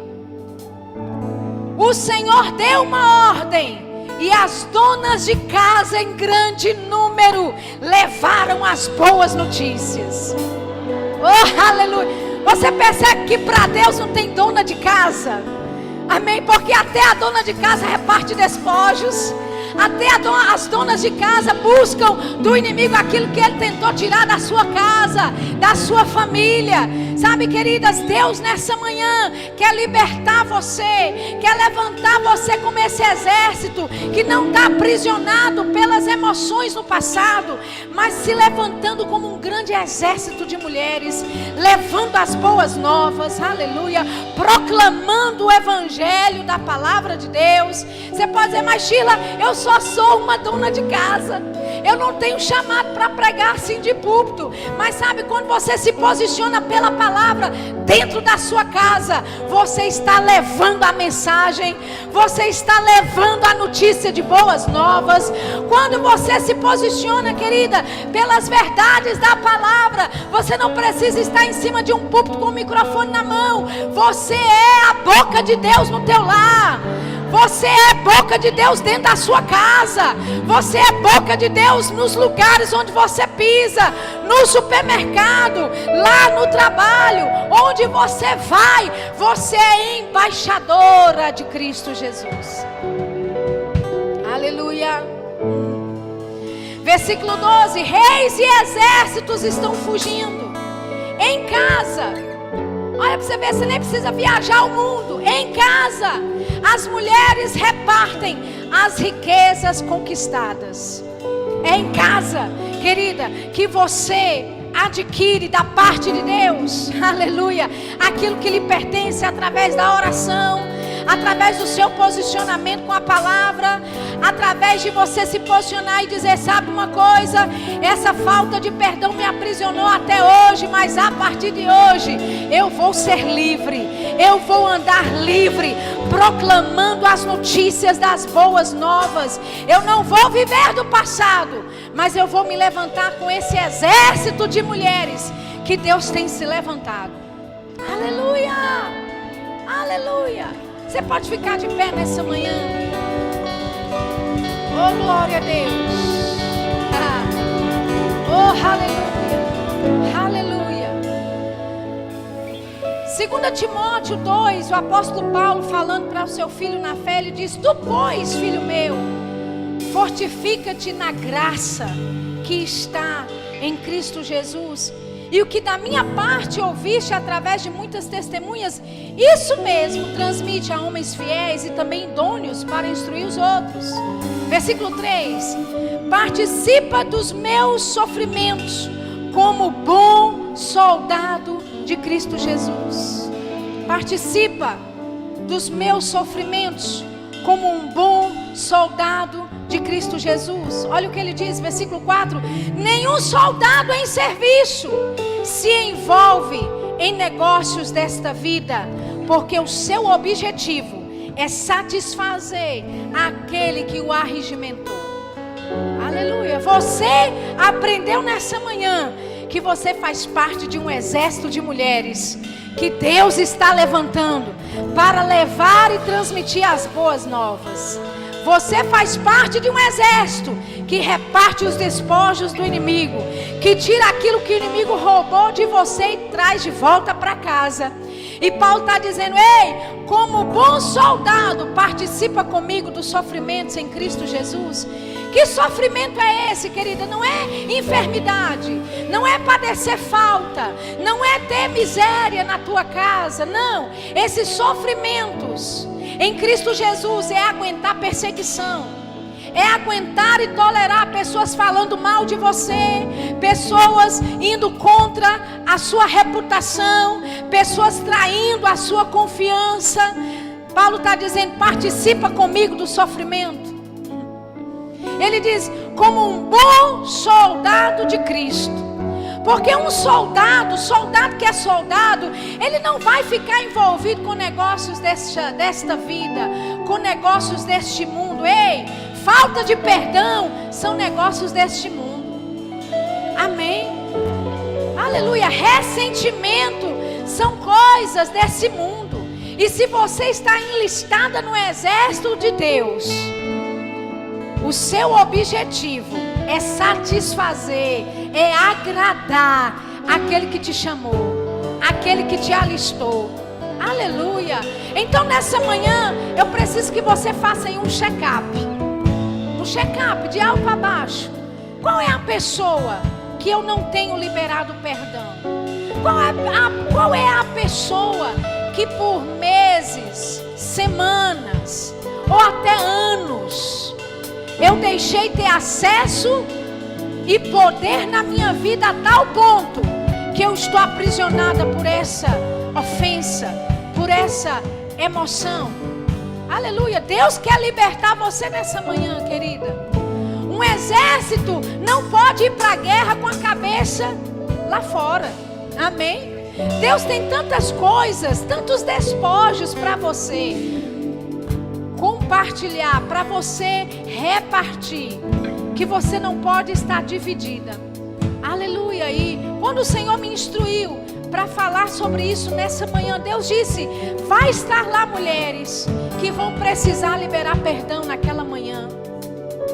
O Senhor deu uma ordem E as donas de casa em grande número levaram as boas notícias. Oh, aleluia. Você percebe que para Deus não tem dona de casa? Amém? Porque até a dona de casa reparte despojos. Até as donas de casa buscam do inimigo aquilo que ele tentou tirar da sua casa, da sua família. Sabe, queridas, Deus nessa manhã quer libertar você, quer levantar você como esse exército que não está aprisionado pelas emoções no passado, mas se levantando como um grande exército de mulheres, levando as boas novas, aleluia, proclamando o evangelho da palavra de Deus. Você pode dizer, mas Sheila, eu só sou uma dona de casa, eu não tenho chamado para pregar assim de púlpito. Mas sabe, quando você se posiciona pela palavra dentro da sua casa, você está levando a mensagem, você está levando a notícia de boas novas. Quando você se posiciona, querida, pelas verdades da palavra, você não precisa estar em cima de um púlpito com o microfone na mão. Você é a boca de Deus no teu lar. Você é boca de Deus dentro da sua casa. Você é boca de Deus nos lugares onde você pisa, no supermercado, lá no trabalho, onde você vai. Você é embaixadora de Cristo Jesus. Aleluia. Versículo 12: reis e exércitos estão fugindo. Em casa. Olha para você ver, você nem precisa viajar o mundo. Em casa, as mulheres repartem as riquezas conquistadas. É em casa, querida, que você adquire da parte de Deus, aleluia, aquilo que lhe pertence através da oração, através do seu posicionamento com a palavra, através de você se posicionar e dizer, sabe uma coisa, essa falta de perdão me aprisionou até hoje, mas a partir de hoje eu vou ser livre, eu vou andar livre, proclamando as notícias das boas novas. Eu não vou viver do passado, mas eu vou me levantar com esse exército de mulheres que Deus tem se levantado. Aleluia, aleluia. Você pode ficar de pé nessa manhã. Oh, glória a Deus. Oh, aleluia. Aleluia. 2 Timóteo 2, o apóstolo Paulo falando para o seu filho na fé, ele diz: tu, pois, filho meu, fortifica-te na graça que está em Cristo Jesus. E o que da minha parte ouviste através de muitas testemunhas, isso mesmo transmite a homens fiéis e também idôneos para instruir os outros. Versículo 3: participa dos meus sofrimentos como bom soldado de Cristo Jesus. Participa dos meus sofrimentos como um bom soldado de Cristo Jesus. Olha o que ele diz, versículo 4: nenhum soldado em serviço se envolve em negócios desta vida, porque o seu objetivo é satisfazer aquele que o arregimentou. Aleluia. Você aprendeu nessa manhã que você faz parte de um exército de mulheres que Deus está levantando para levar e transmitir as boas novas. Você faz parte de um exército que reparte os despojos do inimigo, que tira aquilo que o inimigo roubou de você e traz de volta para casa. E Paulo está dizendo: ei, como bom soldado, participa comigo dos sofrimentos em Cristo Jesus. Que sofrimento é esse, querida? Não é enfermidade, não é padecer falta, não é ter miséria na tua casa, não. Esses sofrimentos em Cristo Jesus é aguentar perseguição, é aguentar e tolerar pessoas falando mal de você, pessoas indo contra a sua reputação, pessoas traindo a sua confiança. Paulo está dizendo: participa comigo do sofrimento. Ele diz: como um bom soldado de Cristo. Porque um soldado que é soldado, ele não vai ficar envolvido com negócios desta vida, com negócios deste mundo. Ei, falta de perdão são negócios deste mundo. Amém? Aleluia. Ressentimento são coisas desse mundo. E se você está enlistada no exército de Deus, O seu objetivo é satisfazer, é agradar aquele que te chamou, aquele que te alistou. Aleluia. Então nessa manhã eu preciso que você faça aí um check-up. Um check-up de alto a baixo. Qual é a pessoa que eu não tenho liberado perdão? Qual é a pessoa que por meses, semanas ou até anos eu deixei ter acesso e poder na minha vida a tal ponto que eu estou aprisionada por essa ofensa, por essa emoção? Aleluia. Deus quer libertar você nessa manhã, querida. Um exército não pode ir para a guerra com a cabeça lá fora. Amém? Deus tem tantas coisas, tantos despojos para você compartilhar, para você repartir, que você não pode estar dividida. Aleluia. E quando o Senhor me instruiu para falar sobre isso nessa manhã, Deus disse: vai estar lá mulheres que vão precisar liberar perdão naquela manhã.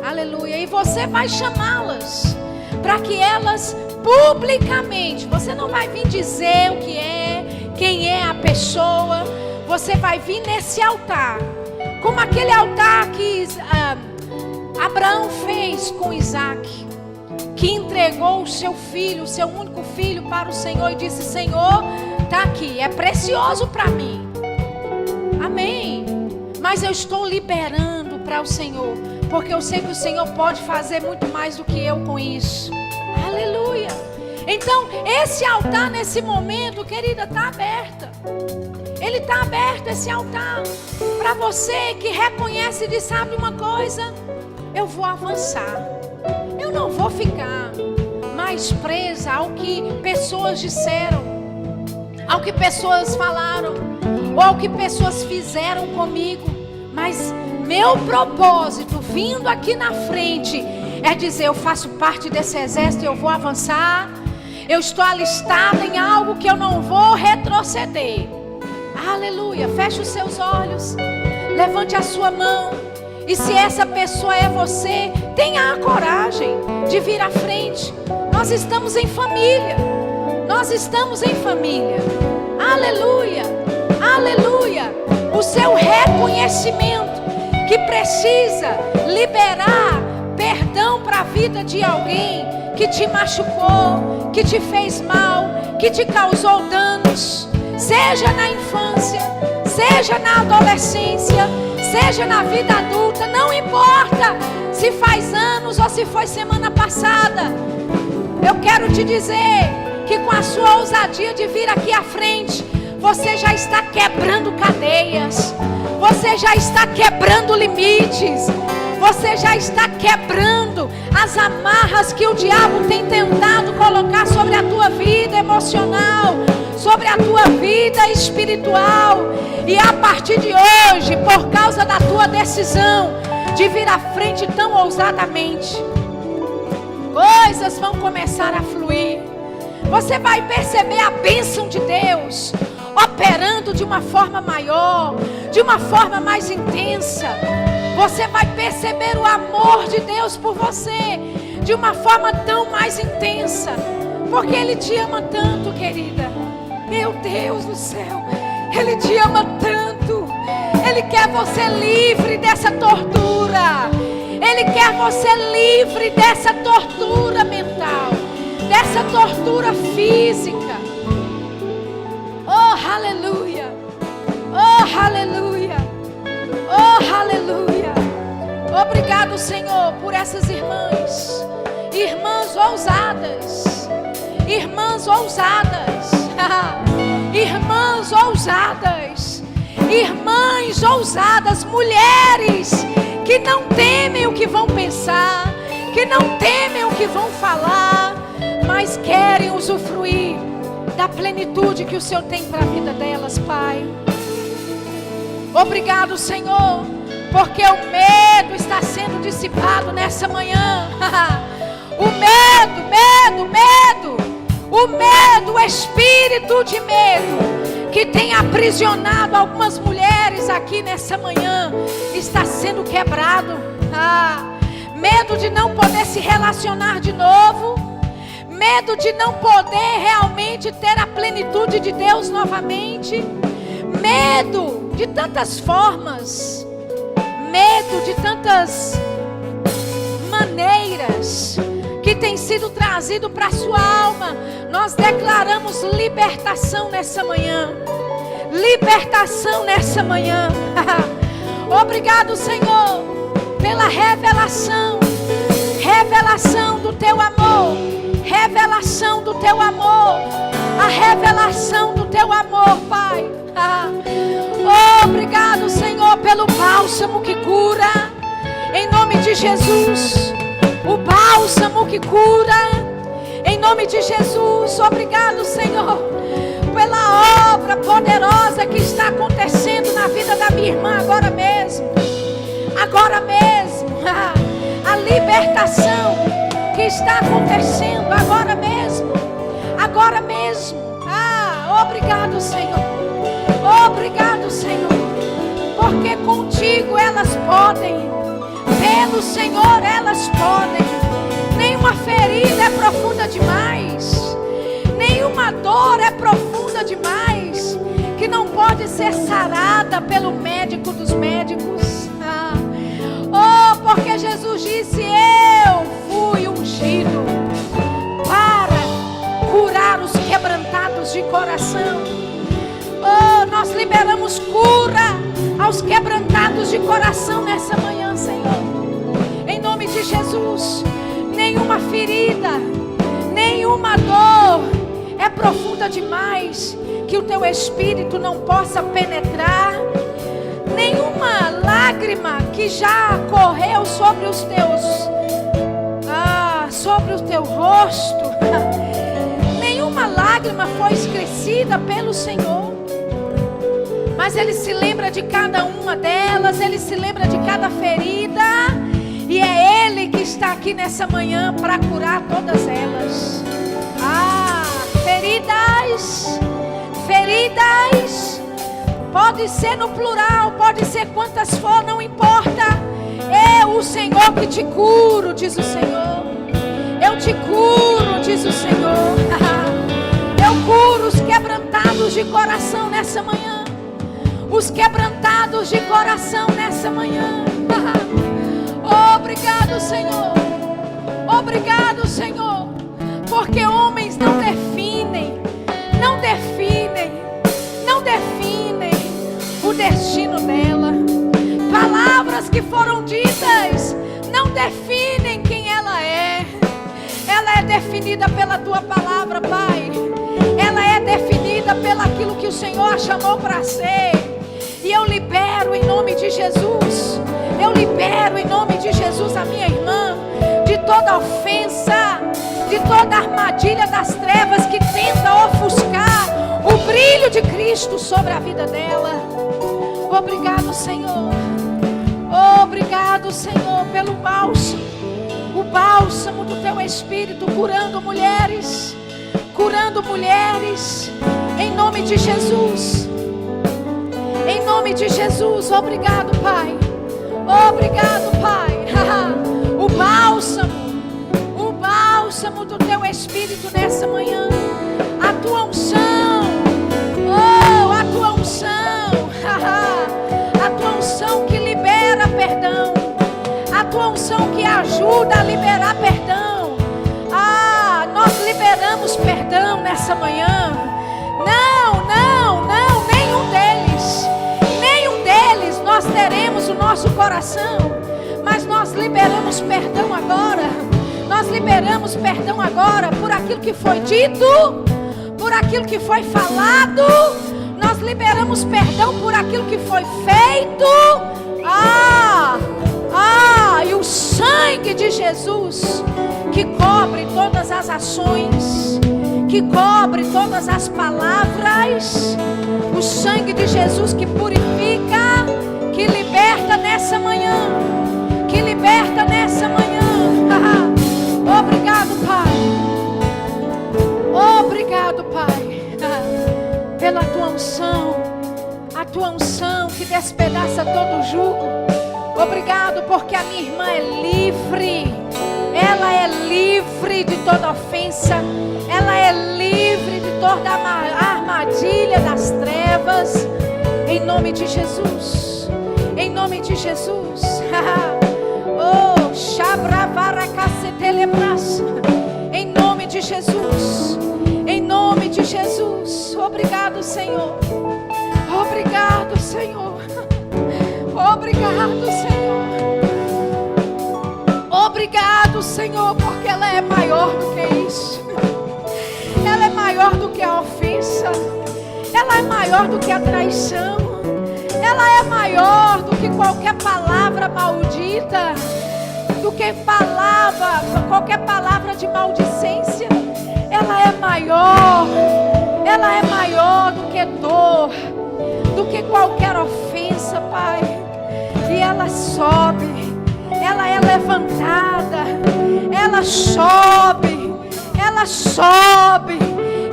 Aleluia. E você vai chamá-las para que elas publicamente, você não vai vir dizer o que é, quem é a pessoa, você vai vir nesse altar, como aquele altar que Abraão fez com Isaac, que entregou o seu filho, o seu único filho para o Senhor e disse: Senhor, está aqui, é precioso para mim. Amém. Mas eu estou liberando para o Senhor, porque eu sei que o Senhor pode fazer muito mais do que eu com isso. Aleluia. Então esse altar nesse momento, querida, está aberto. Ele está aberto, esse altar, para você que reconhece e diz: sabe uma coisa, eu vou avançar. Eu não vou ficar mais presa ao que pessoas disseram, ao que pessoas falaram, ou ao que pessoas fizeram comigo. Mas meu propósito vindo aqui na frente é dizer: eu faço parte desse exército e eu vou avançar. Eu estou alistada em algo que eu não vou retroceder. Aleluia. Feche os seus olhos, levante a sua mão. E se essa pessoa é você, tenha a coragem de vir à frente. Nós estamos em família. Nós estamos em família. Aleluia. Aleluia. O seu reconhecimento que precisa liberar perdão para a vida de alguém que te machucou, que te fez mal, que te causou danos, seja na infância, seja na adolescência, seja na vida adulta, não importa se faz anos ou se foi semana passada. Eu quero te dizer que com a sua ousadia de vir aqui à frente, você já está quebrando cadeias, você já está quebrando limites, você já está quebrando as amarras que o diabo tem tentado colocar sobre a tua vida emocional, sobre a tua vida espiritual. E a partir de hoje, por causa da tua decisão de vir à frente tão ousadamente, coisas vão começar a fluir. Você vai perceber a bênção de Deus operando de uma forma maior, de uma forma mais intensa. Você vai perceber o amor de Deus por você de uma forma tão mais intensa, porque Ele te ama tanto, querida. Meu Deus do céu, Ele te ama tanto. Ele quer você livre dessa tortura. Ele quer você livre dessa tortura mental, dessa tortura física. Oh, aleluia. Oh, aleluia. Oh, aleluia. Obrigado, Senhor, por essas irmãs. Irmãs ousadas. Irmãs ousadas. Irmãs ousadas. Irmãs ousadas. Mulheres que não temem o que vão pensar, que não temem o que vão falar, mas querem usufruir da plenitude que o Senhor tem para a vida delas, Pai. Obrigado, Senhor, porque o medo está sendo dissipado nessa manhã. O medo, o espírito de medo que tem aprisionado algumas mulheres aqui nessa manhã está sendo quebrado. medo de não poder se relacionar de novo, medo de não poder realmente ter a plenitude de Deus novamente, medo de tantas formas, medo de tantas maneiras que tem sido trazido para a sua alma. Nós declaramos libertação nessa manhã. Libertação nessa manhã. Obrigado, Senhor, pela revelação. Revelação do teu amor. Revelação do teu amor. A revelação do teu amor, Pai. Obrigado, Senhor, pelo bálsamo que cura. Em nome de Jesus. O bálsamo que cura. Em nome de Jesus. Obrigado, Senhor, pela obra poderosa que está acontecendo na vida da minha irmã agora mesmo. Agora mesmo. A libertação que está acontecendo agora mesmo. Agora mesmo. Obrigado, Senhor. Obrigado, Senhor. Porque contigo elas podem. Pelo Senhor elas podem. Nenhuma ferida é profunda demais. Nenhuma dor é profunda demais que não pode ser sarada pelo médico dos médicos. Porque Jesus disse: eu fui ungido para curar os quebrantados de coração. Nós liberamos cura aos quebrantados de coração nessa manhã, Senhor. Em nome de Jesus. Nenhuma ferida, nenhuma dor é profunda demais que o teu Espírito não possa penetrar. Nenhuma lágrima que já correu sobre os teus, sobre o teu rosto, nenhuma lágrima foi esquecida pelo Senhor. Mas Ele se lembra de cada uma delas, Ele se lembra de cada ferida. E é Ele que está aqui nessa manhã para curar todas elas. Feridas, feridas. Pode ser no plural, pode ser quantas for, não importa. É o Senhor que te curo, diz o Senhor. Eu te curo, diz o Senhor. Eu curo os quebrantados de coração nessa manhã. Os quebrantados de coração nessa manhã. Obrigado, Senhor. Obrigado, Senhor. Porque homens não definem o destino dela. Palavras que foram ditas não definem quem ela é. Ela é definida pela tua palavra, Pai. Ela é definida pelo aquilo que o Senhor a chamou para ser. E eu libero em nome de Jesus. Eu libero em nome de Jesus a minha irmã de toda ofensa, de toda armadilha das trevas que tenta ofuscar o brilho de Cristo sobre a vida dela. Obrigado, Senhor. Obrigado, Senhor, pelo bálsamo. O bálsamo do teu Espírito curando mulheres. Curando mulheres. Em nome de Jesus. Em nome de Jesus. Obrigado, Pai. Obrigado, Pai. O bálsamo do teu Espírito nessa manhã. A tua unção. A tua unção. A tua unção que libera perdão. A tua unção que ajuda a liberar perdão. Nós liberamos perdão nessa manhã. Não, nenhum deles nós teremos o nosso coração, mas nós liberamos perdão agora. Nós liberamos perdão agora por aquilo que foi dito, por aquilo que foi falado. Nós liberamos perdão por aquilo que foi feito. E o sangue de Jesus que cobre todas as ações, que cobre todas as palavras. O sangue de Jesus que purifica, que liberta nessa manhã. Que liberta nessa manhã. Obrigado, Pai. Obrigado, Pai, pela tua unção. A tua unção que despedaça todo jugo. Obrigado porque a minha irmã é livre. Ela é livre de toda ofensa. Ela é livre de toda armadilha das trevas. Em nome de Jesus. Em nome de Jesus. Oh, Shabravaracacetelebraça. Em nome de Jesus. Em nome de Jesus. Obrigado, Senhor. Obrigado, Senhor. Obrigado, Senhor. Obrigado, Senhor, porque ela é maior do que isso. Ela é maior do que a ofensa. Ela é maior do que a traição. Ela é maior do que qualquer palavra maldita, do que qualquer palavra de maldicência. Ela é maior. Ela é maior do que dor, do que qualquer ofensa, Pai. E ela sobe, ela é levantada, ela sobe,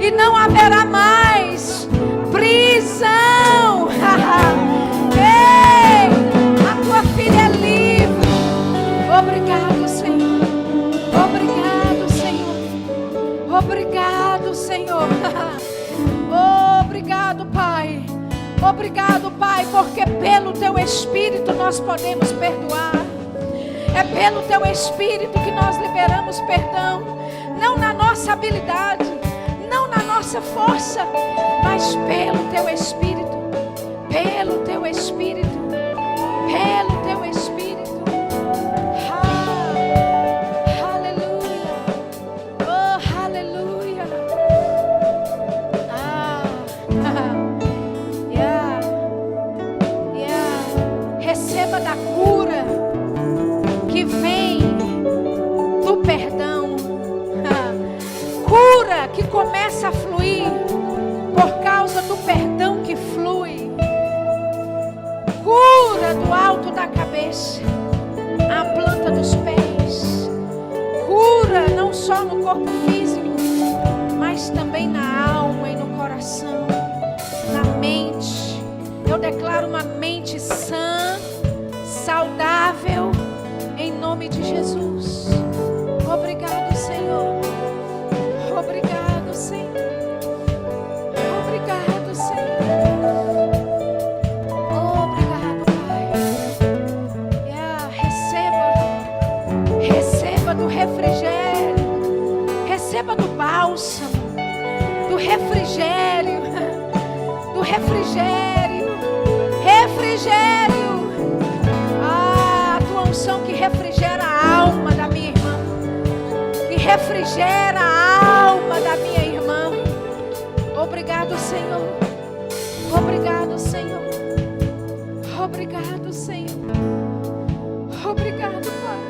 e não haverá mais prisão. Ei, a tua filha é livre. Obrigado, Senhor. Obrigado, Senhor. Obrigado, Senhor. Obrigado, Pai. Obrigado, Pai, porque pelo Teu Espírito nós podemos perdoar. É pelo Teu Espírito que nós liberamos perdão. Não na nossa habilidade, não na nossa força, mas pelo Teu Espírito. Pelo Teu Espírito. Pelo Teu Espírito. Aleluia. Oh, aleluia. Receba da cura que vem do perdão. Cura que começa a fluir por causa do perdão que flui. Cura do alto da cabeça à planta dos pés. Cura não só no corpo físico, mas também na alma e no coração, na mente. Eu declaro uma mente sã, saudável, em nome de Jesus. Obrigado, Senhor. Obrigado, Senhor. Obrigado, Senhor. Obrigado, Pai. Receba do refrigério. Receba do bálsamo, do refrigério. Do refrigério. Refrigério. A tua unção que refrigera a alma da minha irmã. Que refrigera a alma da minha irmã. Obrigado, Senhor. Obrigado, Senhor. Obrigado, Senhor. Obrigado, Pai.